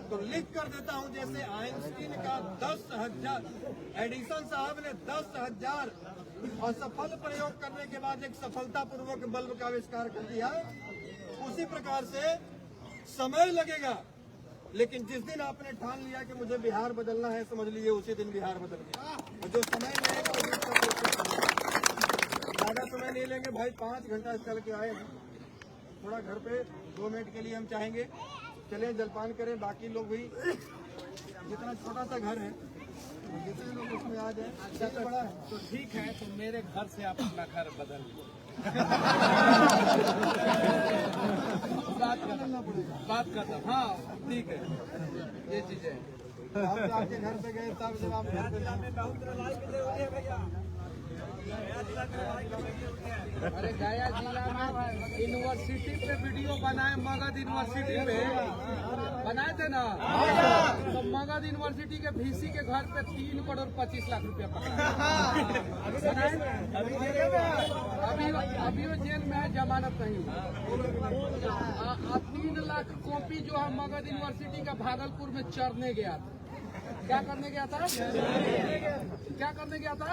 Speaker 2: तो लिख कर देता हूं, जैसे आइंस्टीन का 10,000 एडिसन साहब ने 10,000 असफल प्रयोग करने के बाद एक सफलतापूर्वक बल्ब का आविष्कार कर दिया, उसी प्रकार से समय लगेगा, लेकिन जिस दिन आपने ठान लिया कि मुझे बिहार बदलना है, समझ लीजिए उसी दिन बिहार बदल गया। और जो समय लगेगा ज्यादा समय नहीं लेंगे भाई, 5 घंटा चल के आए, थोड़ा घर पे 2 मिनट के लिए हम चाहेंगे चलें, जलपान करें, बाकी लोग भी जितना छोटा सा घर है जितने लोग उसमें आ जाए, ज्यादा बड़ा है
Speaker 7: तो ठीक है, तो मेरे घर से आप अपना घर बदल बात करता। हाँ ठीक है, ये चीजें
Speaker 2: हम आपके घर पे गए तब जब आप घर पे
Speaker 7: अरे गया जिला में यूनिवर्सिटी पे वीडियो बनाए, मगध यूनिवर्सिटी पे बनाए थे ना, तो मगध यूनिवर्सिटी के VC के घर पे 3 करोड़ 25 लाख रुपया अभी वो जेल में है, जमानत नहीं। 3 लाख कॉपी जो है मगध यूनिवर्सिटी का भागलपुर में चढ़ने गया था। क्या करने गया था? क्या करने गया था?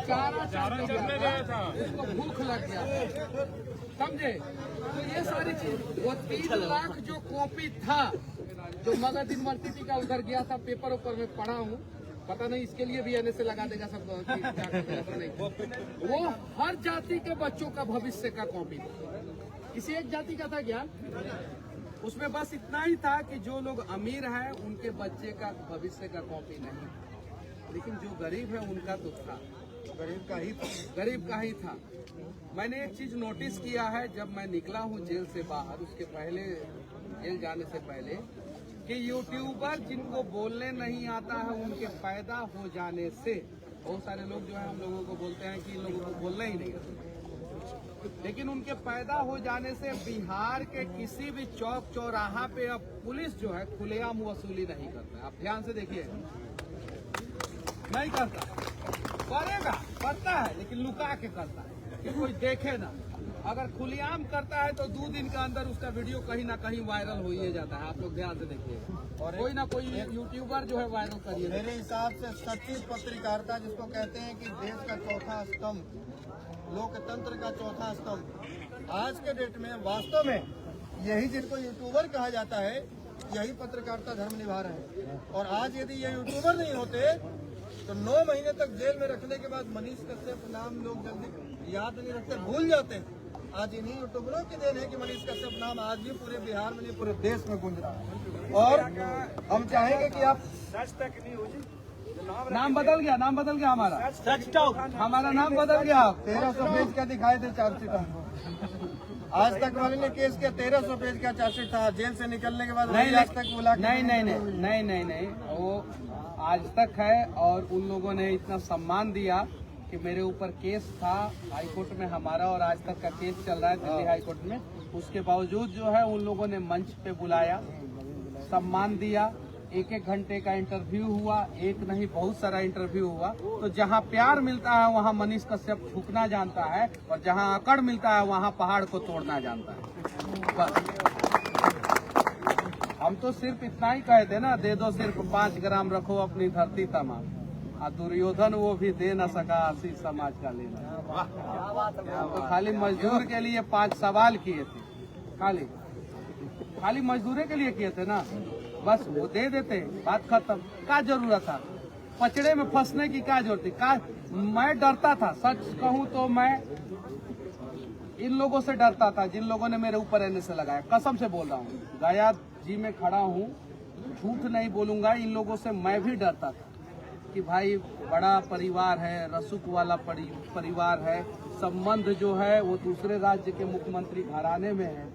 Speaker 7: चारा चढ़ने गया था, उसको भूख लग गया, समझे? तो ये सारी चीज, वो 3 लाख जो कॉपी था जो मगध यूनिवर्सिटी का उधर गया था, पेपर ऊपर में पढ़ा हूँ, पता नहीं इसके लिए भी NSA लगा देगा सब, नहीं। वो हर जाति के बच्चों का भविष्य का कॉपी था, किसी एक जाति का था ज्ञान, उसमें बस इतना ही था कि जो लोग अमीर हैं उनके बच्चे का भविष्य का कॉपी नहीं, लेकिन जो गरीब है उनका तो था, गरीब का ही था। मैंने एक चीज नोटिस किया है, जब मैं निकला हूँ जेल से बाहर, उसके पहले जेल जाने से पहले, कि यूट्यूबर जिनको बोलने नहीं आता है उनके पैदा हो जाने से बहुत सारे लोग जो है हम लोगों को बोलते हैं कि इन लोगों को बोलना ही नहीं आता, लेकिन उनके पैदा हो जाने से बिहार के किसी भी चौक चौराहा पे अब पुलिस जो है खुलेआम वसूली नहीं करता है। आप ध्यान से देखिए, नहीं करता, करेगा, करता है लेकिन लुका के करता है कि कोई देखे ना। अगर खुलेआम करता है तो 2 दिन के अंदर उसका वीडियो कहीं ना कहीं वायरल हो ही जाता है। आप लोग ध्यान से देखिए, और कोई ना कोई यूट्यूबर जो है वायरल करिए।
Speaker 2: मेरे हिसाब से सच्ची पत्रकारिता जिसको कहते हैं कि देश का चौथा स्तंभ, लोकतंत्र का चौथा स्तंभ, आज के डेट में वास्तव में यही जिनको यूट्यूबर कहा जाता है, यही पत्रकारिता धर्म निभा रहे हैं। और आज यदि ये यूट्यूबर नहीं होते तो 9 महीने तक जेल में रखने के बाद मनीष कश्यप नाम लोग जल्दी याद नहीं रखते, भूल जाते हैं। आज इन्हीं यूट्यूबरों की देन है कि मनीष कश्यप नाम आज भी पूरे बिहार में नहीं पूरे देश में गूंज रहा है। और हम चाहेंगे कि आप
Speaker 7: नाम बदल गया हमारा, हमारा नाम बदल गया।
Speaker 2: 1300 पेज का दिखाए थे चार्जशीट हमको, आज तक वाले ने केस किया 1300 पेज का चार्जशीट था, जेल से निकलने के बाद आज तक बोला
Speaker 7: नहीं, वो आज तक है। और उन लोगों ने इतना सम्मान दिया कि मेरे ऊपर केस था हाई कोर्ट में हमारा, और आज तक का केस चल रहा है दिल्ली हाई कोर्ट में, उसके बावजूद जो है उन लोगों ने मंच पे बुलाया, सम्मान दिया, 1-1 घंटे का इंटरव्यू हुआ, एक नहीं बहुत सारा इंटरव्यू हुआ। तो जहां प्यार मिलता है वहां मनीष कश्यप झुकना जानता है, और जहां अकड़ मिलता है वहां पहाड़ को तोड़ना जानता है। बस हम तो सिर्फ इतना ही कहे थे ना, दे दो सिर्फ 5 ग्राम, रखो अपनी धरती तमाम। दुर्योधन वो भी दे न सका आशीष समाज का लेना। तो खाली मजदूर के लिए 5 सवाल किए थे खाली। खाली मजदूरी के लिए किए थे ना, बस वो दे देते, बात खत्म। क्या जरूरत था पचड़े में फंसने की? क्या जरूरत थी? मैं डरता था, सच कहूँ तो मैं इन लोगों से डरता था जिन लोगों ने मेरे ऊपर एनएसए लगाया। कसम से बोल रहा हूँ, गया जी में खड़ा हूँ, झूठ नहीं बोलूंगा। इन लोगों से मैं भी डरता था कि भाई बड़ा परिवार है, रसूख वाला परिवार है, संबंध जो है वो दूसरे राज्य के मुख्यमंत्री घराने में है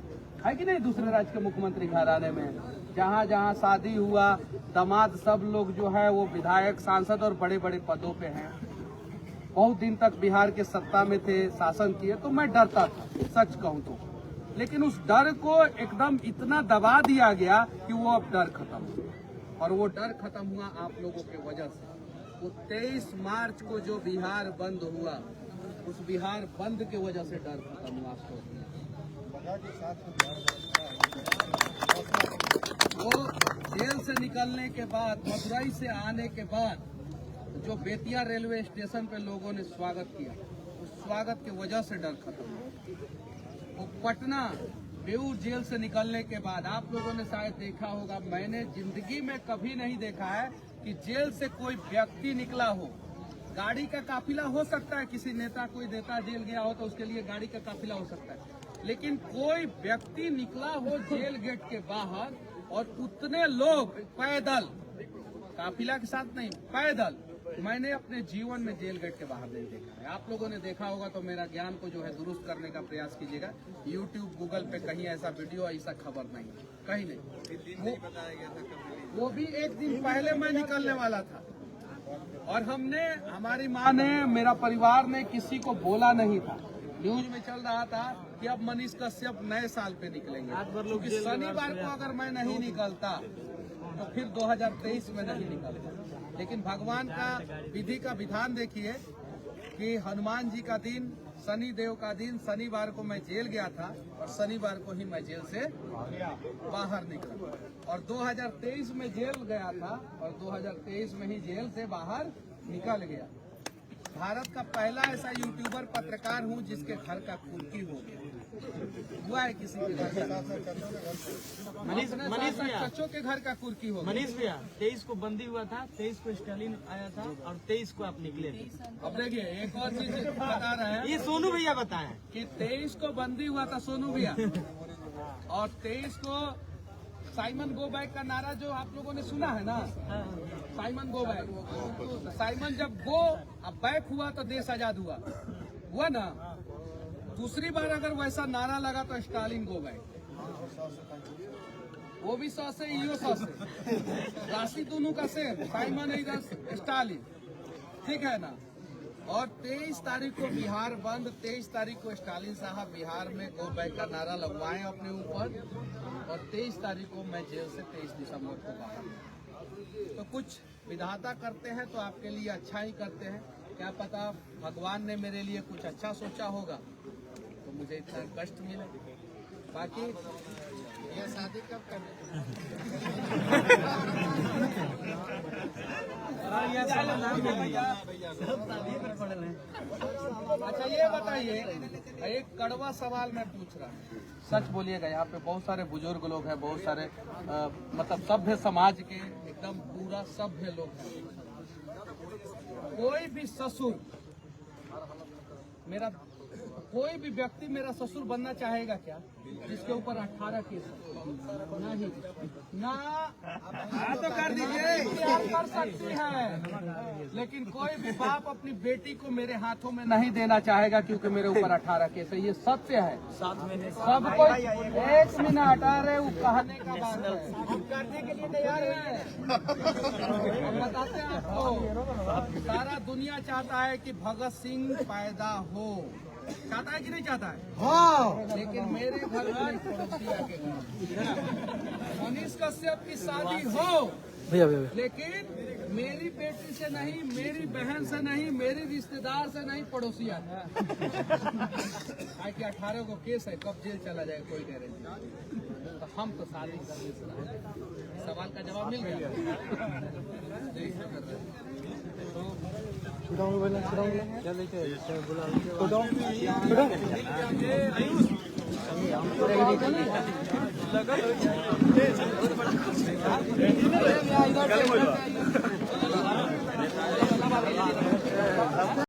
Speaker 7: कि नहीं? दूसरे राज्य के मुख्यमंत्री घराने में है। जहाँ जहाँ शादी हुआ, दामाद सब लोग जो है वो विधायक, सांसद और बड़े बड़े पदों पे हैं। बहुत दिन तक बिहार के सत्ता में थे, शासन किए, तो मैं डरता था, सच कहूँ तो। लेकिन उस डर को एकदम इतना दबा दिया गया कि वो अब डर खत्म हुआ। और वो डर खत्म हुआ आप लोगों के वजह से। वो 23 मार्च को जो बिहार बंद हुआ, उस बिहार बंद के वजह से डर खत्म हुआ। वो जेल से निकलने के बाद, मदुरई से आने के बाद जो बेतिया रेलवे स्टेशन पे लोगों ने स्वागत किया, उस स्वागत की वजह से डर खत्म हुआ। वो पटना बेऊर जेल से निकलने के बाद आप लोगों ने शायद देखा होगा, मैंने जिंदगी में कभी नहीं देखा है कि जेल से कोई व्यक्ति निकला हो। गाड़ी का काफिला हो सकता है, किसी नेता, कोई नेता जेल गया हो तो उसके लिए गाड़ी का काफिला हो सकता है, लेकिन कोई व्यक्ति निकला हो जेल गेट के बाहर और उतने लोग पैदल, काफिला के साथ नहीं, पैदल, मैंने अपने जीवन में जेल गेट के बाहर नहीं देखा है। आप लोगों ने देखा होगा तो मेरा ज्ञान को जो है दुरुस्त करने का प्रयास कीजिएगा। YouTube, गूगल पे कहीं ऐसा वीडियो, ऐसा खबर नहीं, कहीं नहीं। वो भी एक दिन पहले मैं निकलने वाला था और हमने, हमारी माँ ने, मेरा परिवार ने किसी को बोला नहीं था। न्यूज में चल रहा था कि अब मनीष कश्यप नए साल पे निकलेंगे, क्योंकि शनिवार को अगर मैं नहीं निकलता तो फिर 2023 में नहीं निकलता। लेकिन भगवान का विधि का विधान देखिए कि हनुमान जी का दिन, शनि देव का दिन, शनिवार को मैं जेल गया था और शनिवार को ही मैं जेल से बाहर निकला और 2023 में जेल गया था और 2023 में ही जेल से बाहर निकल गया। भारत का पहला ऐसा यूट्यूबर पत्रकार हूं जिसके घर का कुर्की हो गया। हुआ है किसी के घर का? मनीष बच्चों के घर का कुर्की हो गया।
Speaker 5: मनीष भैया 23 को बंदी हुआ था, 23 को स्टालिन आया था और 23 को आप निकले थे।
Speaker 7: अब देखिए एक और चीज बता रहे हैं,
Speaker 5: ये सोनू भैया बताए
Speaker 7: कि 23 को बंदी हुआ था सोनू भैया और 23 को साइमन गो बैक का नारा जो आप लोगों ने सुना है ना, साइमन गो बैक, तो साइमन जब गो अब बैक हुआ तो देश आजाद हुआ ना। दूसरी बार अगर वैसा नारा लगा तो स्टालिन गो बैक, वो भी 100 से, इहो 100 से, राशि दोनों का सेम, साइमन इधर स्टालिन, ठीक है ना। और 23 तारीख को बिहार बंद, 23 तारीख को स्टालिन साहब बिहार में गो बैक का नारा लगवाएं अपने ऊपर और 23 तारीख को मैं जेल से 23 दिसंबर को बाहर। तो कुछ विधाता करते हैं तो आपके लिए अच्छा ही करते हैं, क्या पता भगवान ने मेरे लिए कुछ अच्छा सोचा होगा तो मुझे इतना कष्ट मिले। बाकी ये शादी कब करनी? अच्छा ये बताइए, एक कड़वा सवाल मैं पूछ रहा हूँ, सच बोलिएगा। यहाँ पे बहुत सारे बुजुर्ग लोग हैं, बहुत सारे मतलब सभ्य समाज के एकदम पूरा सभ्य लोग हैं। कोई भी ससुर, मेरा कोई भी व्यक्ति मेरा ससुर बनना चाहेगा क्या जिसके ऊपर 18 केस नहीं ना? तो कर दीजिए, प्यार कर सकती है, लेकिन कोई भी बाप अपनी बेटी को मेरे हाथों में नहीं देना चाहेगा क्योंकि मेरे ऊपर 18 केस है। ये सत्य है। सब कोई 1 मिनट आ रहे, वो कहने का बात है, करने के लिए तैयार है। हम बताते हैं आपको, सारा दुनिया चाहता है कि भगत सिंह पैदा हो, चाहता है कि नहीं चाहता है? हाँ। लेकिन मेरे घर में पड़ोसिया के घर मनीष कश्यप की शादी हो, लेकिन मेरी बेटी से नहीं, मेरी बहन से नहीं, मेरी रिश्तेदार से नहीं, पड़ोसिया। कि 18 को केस है, कब जेल चला जाए कोई गारंटी नहीं। तो हम तो शादी करने से, सवाल का जवाब मिल गया।
Speaker 6: छोटा
Speaker 1: लगल हो जाए।